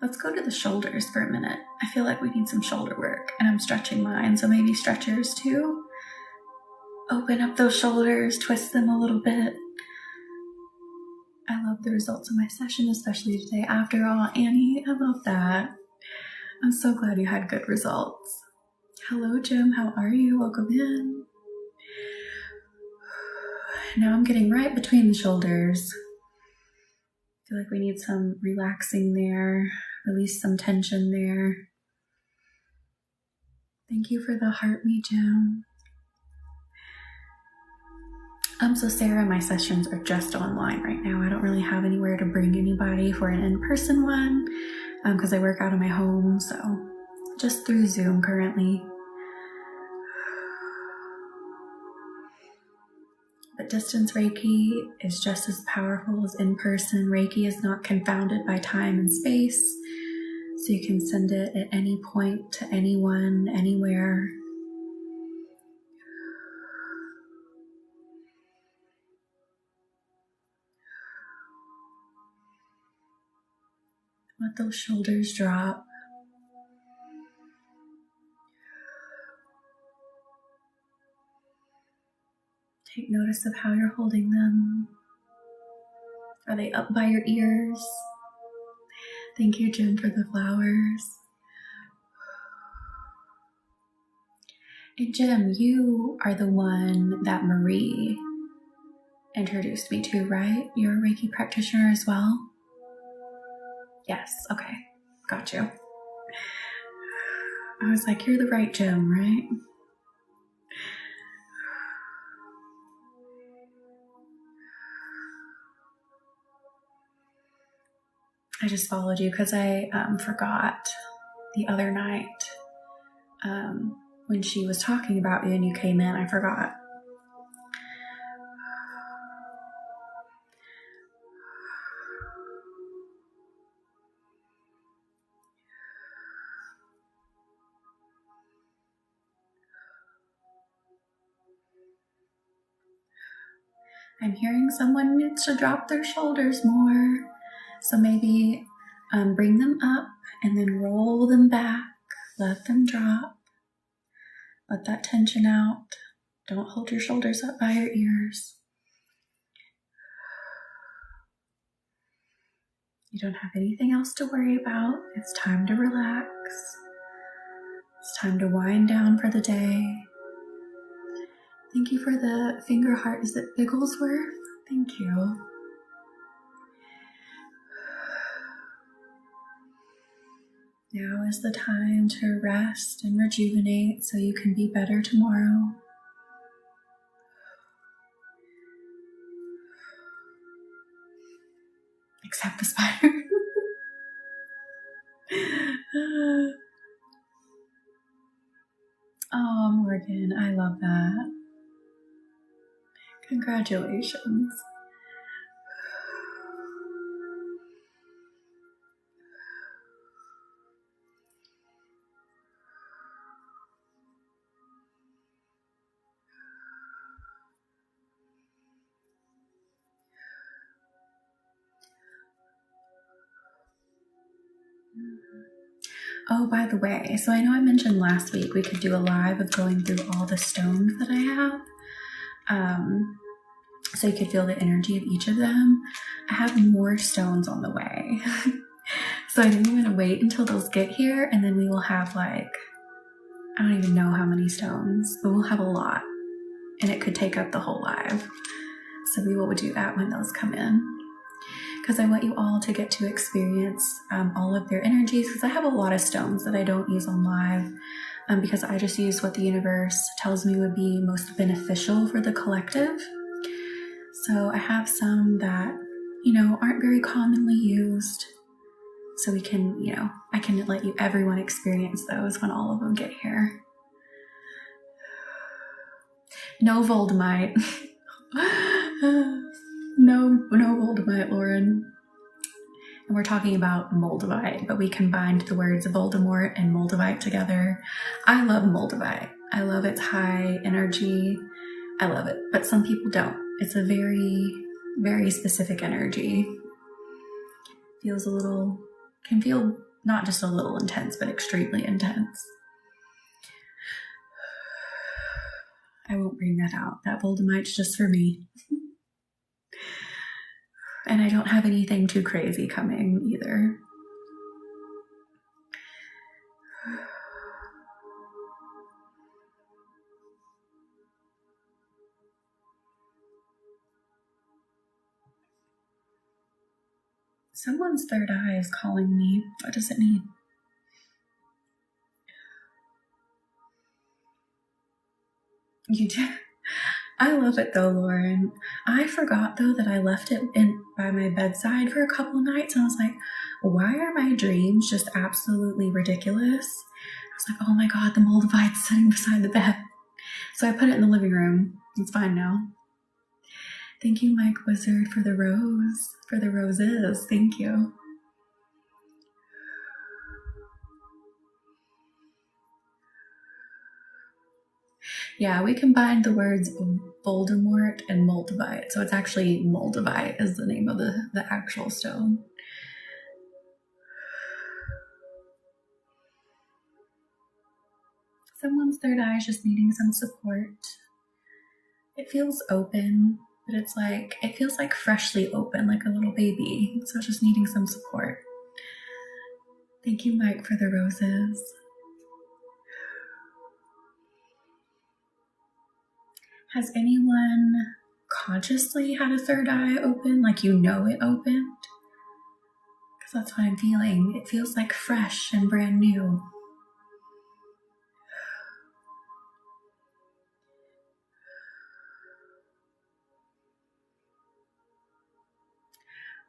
Let's go to the shoulders for a minute. I feel like we need some shoulder work, and I'm stretching mine, so maybe stretchers too. Open up those shoulders, twist them a little bit. I love the results of my session, especially today. After all, Annie, I love that. I'm so glad you had good results. Hello, Jim. How are you? Welcome in. Now I'm getting right between the shoulders. I feel like we need some relaxing there. Release some tension there. Thank you for the heart me, Jim. So Sarah, my sessions are just online right now. I don't really have anywhere to bring anybody for an in-person one because I work out of my home, so just through Zoom currently. But distance Reiki is just as powerful as in-person. Reiki is not confounded by time and space, so you can send it at any point to anyone, anywhere. Let those shoulders drop. Take notice of how you're holding them. Are they up by your ears? Thank you, Jen, for the flowers. And Jim, you are the one that Marie introduced me to, right? You're a Reiki practitioner as well? Yes, okay. Got you. I was like, you're the right Jim, right? I just followed you because I forgot the other night when she was talking about you and you came in. I forgot. I'm hearing someone needs to drop their shoulders more. So maybe bring them up and then roll them back. Let them drop. Let that tension out. Don't hold your shoulders up by your ears. You don't have anything else to worry about. It's time to relax. It's time to wind down for the day. Thank you for the finger heart. Is it Bigglesworth? Thank you. Now is the time to rest and rejuvenate so you can be better tomorrow. Except the spider. Oh, Morgan, I love that. Congratulations. Oh, by the way, so I know I mentioned last week we could do a live of going through all the stones that I have. So you could feel the energy of each of them. I have more stones on the way. So I think I'm going to wait until those get here, and then we will have I don't even know how many stones, but we'll have a lot, and it could take up the whole live. So we will do that when those come in, because I want you all to get to experience all of their energies, because I have a lot of stones that I don't use on live, because I just use what the universe tells me would be most beneficial for the collective. So I have some that, aren't very commonly used. So we can, I can let everyone experience those when all of them get here. No Voldemite. No Voldemite, Lauren. And we're talking about Moldavite, but we combined the words Voldemort and Moldavite together. I love Moldavite. I love its high energy. I love it, but some people don't. It's a very, very specific energy. Can feel not just a little intense, but extremely intense. I won't bring that out. That Voldemite's just for me. And I don't have anything too crazy coming either. Someone's third eye is calling me. What does it need? You do? I love it though, Lauren. I forgot though that I left it by my bedside for a couple of nights, and I was like, why are my dreams just absolutely ridiculous? I was like, oh my God, the Moldavite's sitting beside the bed. So I put it in the living room. It's fine now. Thank you, Mike Wizard, for the roses. Thank you. Yeah, we combined the words Voldemort and Moldavite. So it's actually Moldavite is the name of the actual stone. Someone's third eye is just needing some support. It feels open, but it feels like freshly open, like a little baby. So it's just needing some support. Thank you, Mike, for the roses. Has anyone consciously had a third eye open, like it opened? Because that's what I'm feeling. It feels like fresh and brand new.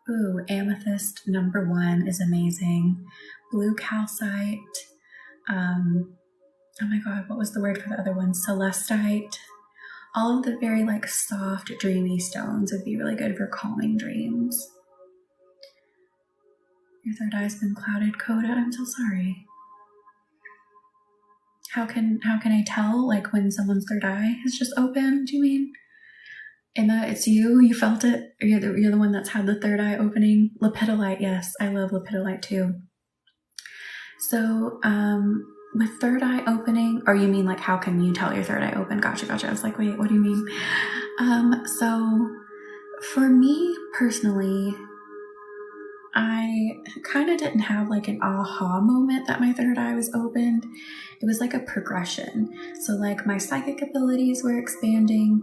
Ooh, amethyst number 1 is amazing. Blue calcite. Oh my God, what was the word for the other one? Celestite. All of the very soft, dreamy stones would be really good for calming dreams. Your third eye's been clouded, Coda. I'm so sorry. How can I tell when someone's third eye has just opened? Do you mean? Emma, it's you. You felt it. You're the one that's had the third eye opening. Lepidolite, yes, I love lepidolite too. So, with third eye opening, or you mean how can you tell your third eye open? Gotcha. I was like, wait, what do you mean? So for me personally, I kind of didn't have an aha moment that my third eye was opened. It was a progression. So my psychic abilities were expanding,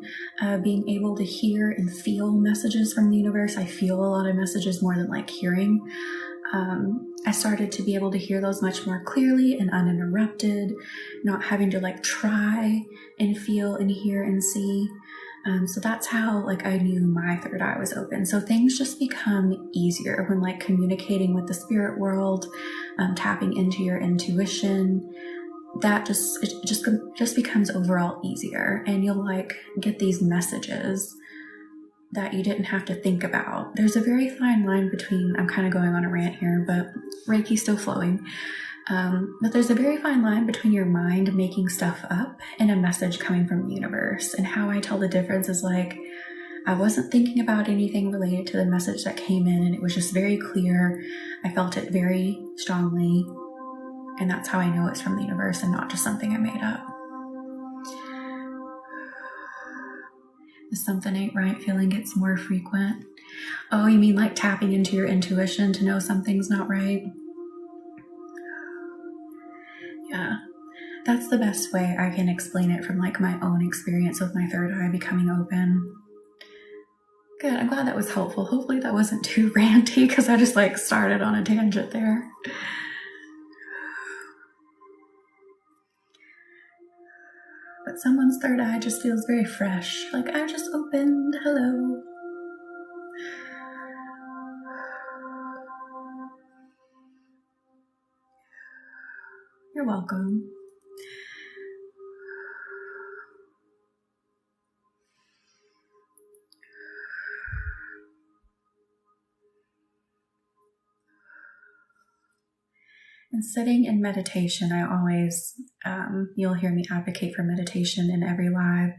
being able to hear and feel messages from the universe. I feel a lot of messages more than hearing. I started to be able to hear those much more clearly and uninterrupted, not having to try and feel and hear and see. So that's how I knew my third eye was open. So things just become easier when communicating with the spirit world, tapping into your intuition. That just becomes overall easier, and you'll get these messages that you didn't have to think about. There's a very fine line between, I'm kind of going on a rant here, but Reiki's still flowing. But there's a very fine line between your mind making stuff up and a message coming from the universe. And how I tell the difference is I I wasn't thinking about anything related to the message that came in, and it was just very clear. I felt it very strongly, and that's how I know it's from the universe and not just something I made up. The something ain't right feeling gets more frequent. Oh, you mean like tapping into your intuition to know something's not right? Yeah, that's the best way I can explain it from like my own experience with my third eye becoming open. Good, I'm glad that was helpful. Hopefully that wasn't too ranty because I just like started on a tangent there. But someone's third eye just feels very fresh. Like I just opened, hello. You're welcome. And sitting in meditation, I always, you'll hear me advocate for meditation in every live.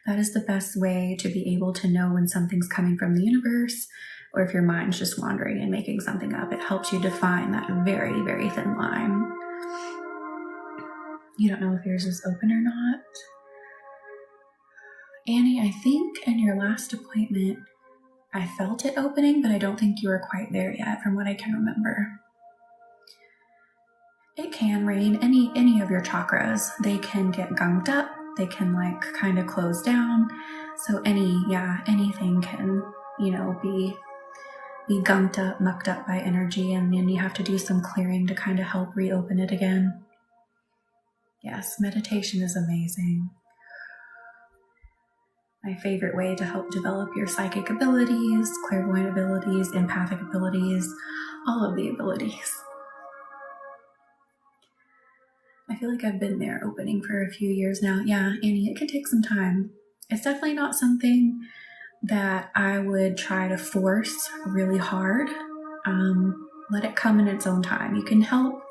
That is the best way to be able to know when something's coming from the universe, or if your mind's just wandering and making something up. It helps you define that very, very thin line. You don't know if yours is open or not. Annie, I think in your last appointment, I felt it opening, but I don't think you were quite there yet from what I can remember. It can rain any of your chakras. They can get gunked up. They can like kind of close down. So anything can, be gunked up, mucked up by energy, and then you have to do some clearing to kind of help reopen it again. Yes, meditation is amazing. My favorite way to help develop your psychic abilities, clairvoyant abilities, empathic abilities, all of the abilities. I feel like I've been there opening for a few years now. Yeah, Annie, it can take some time. It's definitely not something that I would try to force really hard. Let it come in its own time. You can help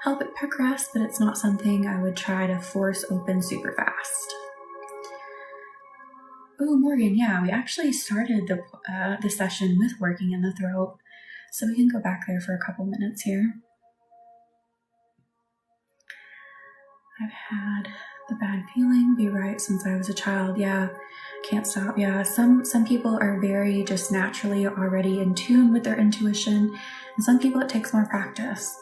it progress, but it's not something I would try to force open super fast. Oh, Morgan, yeah, we actually started the session with working in the throat, so we can go back there for a couple minutes here. I've had the bad feeling be right since I was a child. Yeah, can't stop. Yeah, some people are very just naturally already in tune with their intuition, and some people it takes more practice.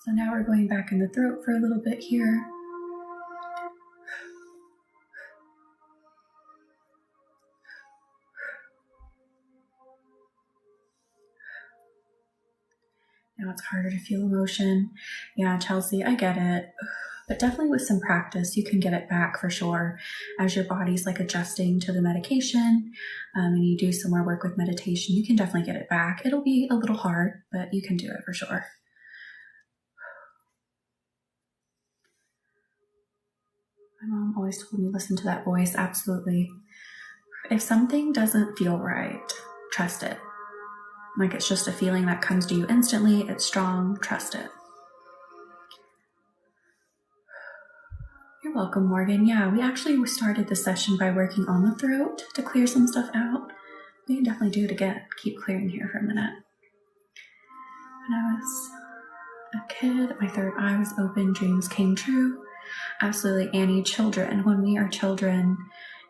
So now we're going back in the throat for a little bit here. Now it's harder to feel emotion. Yeah, Chelsea, I get it. But definitely with some practice, you can get it back for sure. As your body's like adjusting to the medication, and you do some more work with meditation, you can definitely get it back. It'll be a little hard, but you can do it for sure. My mom always told me, listen to that voice. Absolutely. If something doesn't feel right, trust it. Like it's just a feeling that comes to you instantly. It's strong. Trust it. You're welcome, Morgan. Yeah, we actually started the session by working on the throat to clear some stuff out. We can definitely do it again. Keep clearing here for a minute. When I was a kid, my third eye was open. Dreams came true. Absolutely, Annie. Children, when we are children,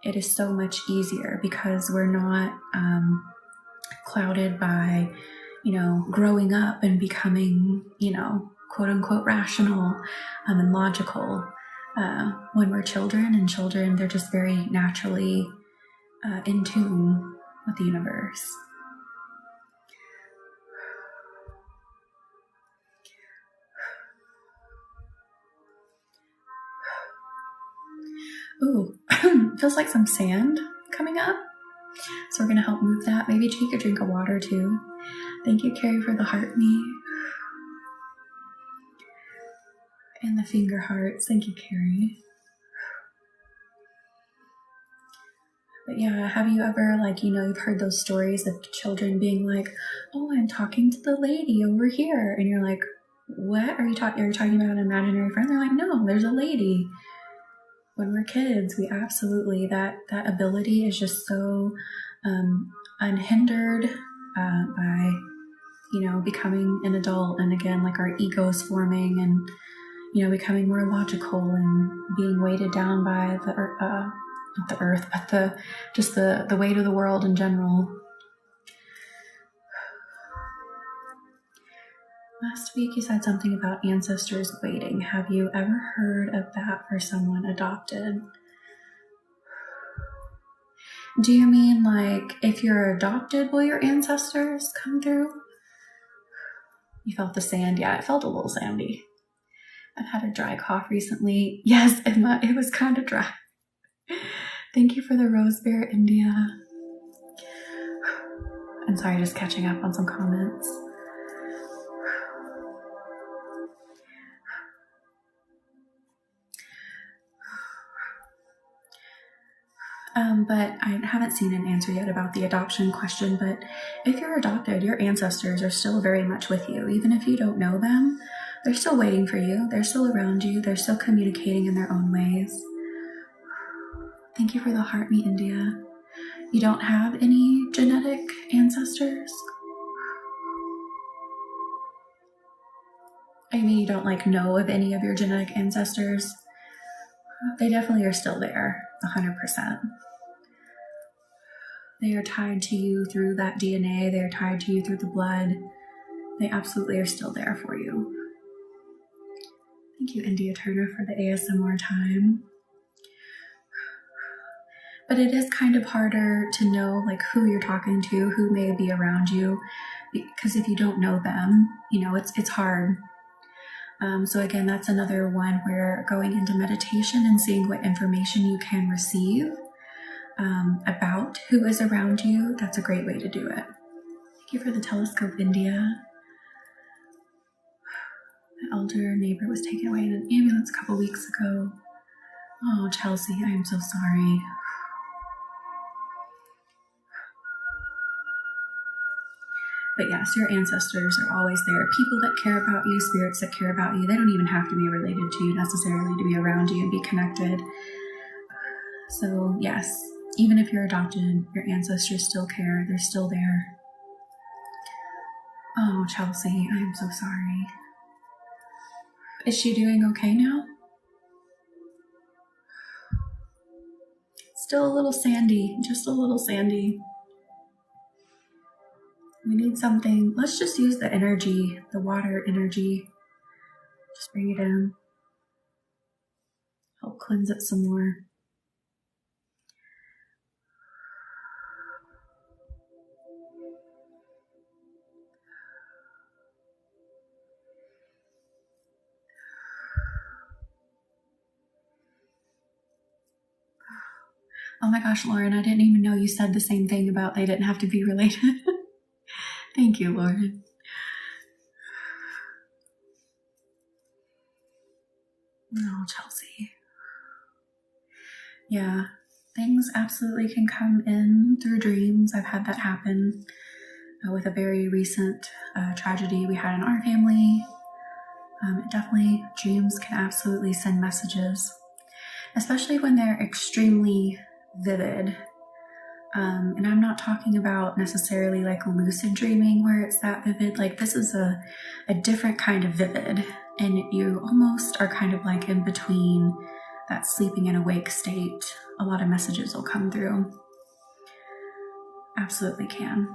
it is so much easier because we're not clouded by, growing up and becoming, quote unquote rational and logical. When we're children, they're just very naturally in tune with the universe. Ooh, feels like some sand coming up. So we're going to help move that. Maybe take a drink of water too. Thank you, Carrie, for the heart me. And the finger hearts. Thank you, Carrie. But yeah, have you ever, you've heard those stories of children being like, oh, I'm talking to the lady over here. And you're like, what? Are you talking about an imaginary friend? They're like, no, there's a lady. when we're kids, we absolutely, that ability is just so unhindered by, becoming an adult. And again, like our egos forming and, becoming more logical and being weighted down by not the earth, but the weight of the world in general. Last week you said something about ancestors waiting. Have you ever heard of that for someone adopted? Do you mean like if you're adopted, will your ancestors come through? You felt the sand? Yeah, it felt a little sandy. I've had a dry cough recently. Yes, Emma, it was kind of dry. Thank you for the rose bear, India. I'm sorry, just catching up on some comments. But I haven't seen an answer yet about the adoption question. But if you're adopted, your ancestors are still very much with you. Even if you don't know them, they're still waiting for you. They're still around you. They're still communicating in their own ways. Thank you for the heart, me, India. You don't have any genetic ancestors? I mean, you don't know of any of your genetic ancestors? They definitely are still there, 100%. They are tied to you through that DNA. They are tied to you through the blood. They absolutely are still there for you. Thank you, India Turner, for the ASMR time. But it is kind of harder to know who you're talking to, who may be around you, because if you don't know them, it's hard. So again, that's another one where going into meditation and seeing what information you can receive about who is around you, that's a great way to do it. Thank you for the telescope, India. My elder neighbor was taken away in an ambulance a couple weeks ago. Oh, Chelsea, I am so sorry. But yes, your ancestors are always there. People that care about you, spirits that care about you, they don't even have to be related to you necessarily to be around you and be connected. So yes, even if you're adopted, your ancestors still care. They're still there. Oh, Chelsea, I am so sorry. Is she doing okay now? Still a little sandy, just a little sandy. We need something. Let's just use the energy, the water energy. Just bring it in. Help cleanse it some more. Oh my gosh, Lauren, I didn't even know you said the same thing about they didn't have to be related. Thank you, Lauren. Oh, Chelsea. Yeah, things absolutely can come in through dreams. I've had that happen with a very recent tragedy we had in our family. Definitely, dreams can absolutely send messages, especially when they're extremely vivid. And I'm not talking about necessarily lucid dreaming where it's that vivid. This is a different kind of vivid, and you almost are kind of in between that sleeping and awake state. A lot of messages will come through. Absolutely can.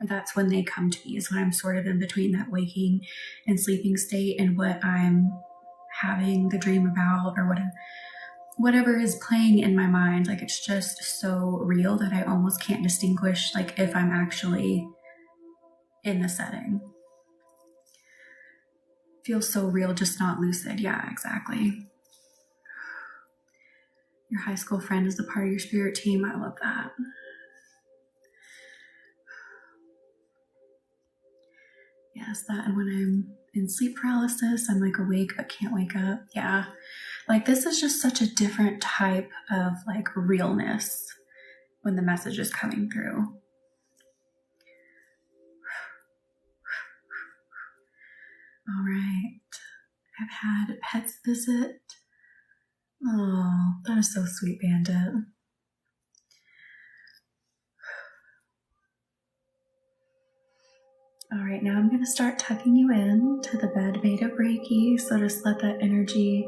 That's when they come to me, is when I'm sort of in between that waking and sleeping state and what I'm having the dream about, or whatever is playing in my mind. It's just so real that I almost can't distinguish if I'm actually in the setting. Feels so real, just not lucid. Yeah, exactly. Your high school friend is a part of your spirit team. I love that. Yes, that, and when I'm in sleep paralysis, I'm awake but can't wake up. Yeah. This is just such a different type of realness when the message is coming through. All right. I've had pets visit. Oh, that is so sweet, Bandit. All right, now I'm going to start tucking you in to the bed made of Reiki. So just let that energy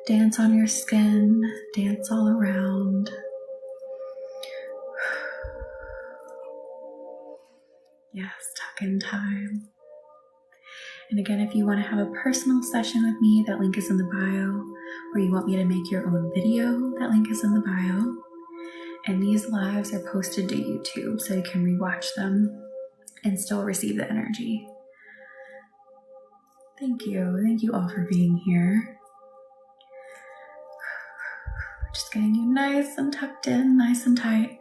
dance on your skin, dance all around. Yes, tuck in time. And again, if you want to have a personal session with me, that link is in the bio. Or you want me to make your own video, that link is in the bio. And these lives are posted to YouTube, so you can rewatch them and still receive the energy. Thank you. Thank you all for being here. Just getting you nice and tucked in, nice and tight.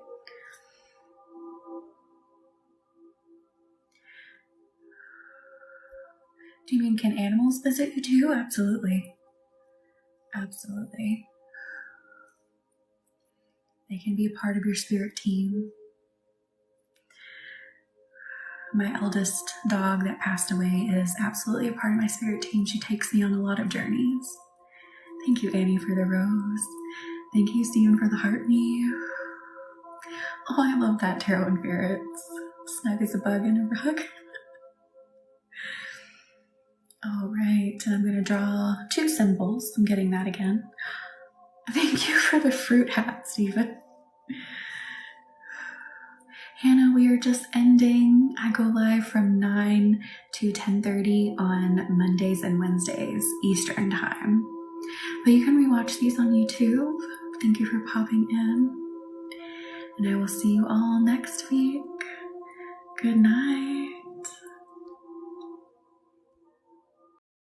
Do you mean, can animals visit you too? Absolutely. Absolutely. They can be a part of your spirit team. My eldest dog that passed away is absolutely a part of my spirit team. She takes me on a lot of journeys. Thank you, Annie, for the rose. Thank you, Stephen, for the heart me. Oh, I love that tarot and ferrets. Snug as a bug in a rug. All right, and I'm going to draw 2 symbols. I'm getting that again. Thank you for the fruit hat, Stephen. Hannah, we are just ending. I go live from 9 to 10:30 on Mondays and Wednesdays, Eastern time. But you can rewatch these on YouTube. Thank you for popping in. And I will see you all next week. Good night.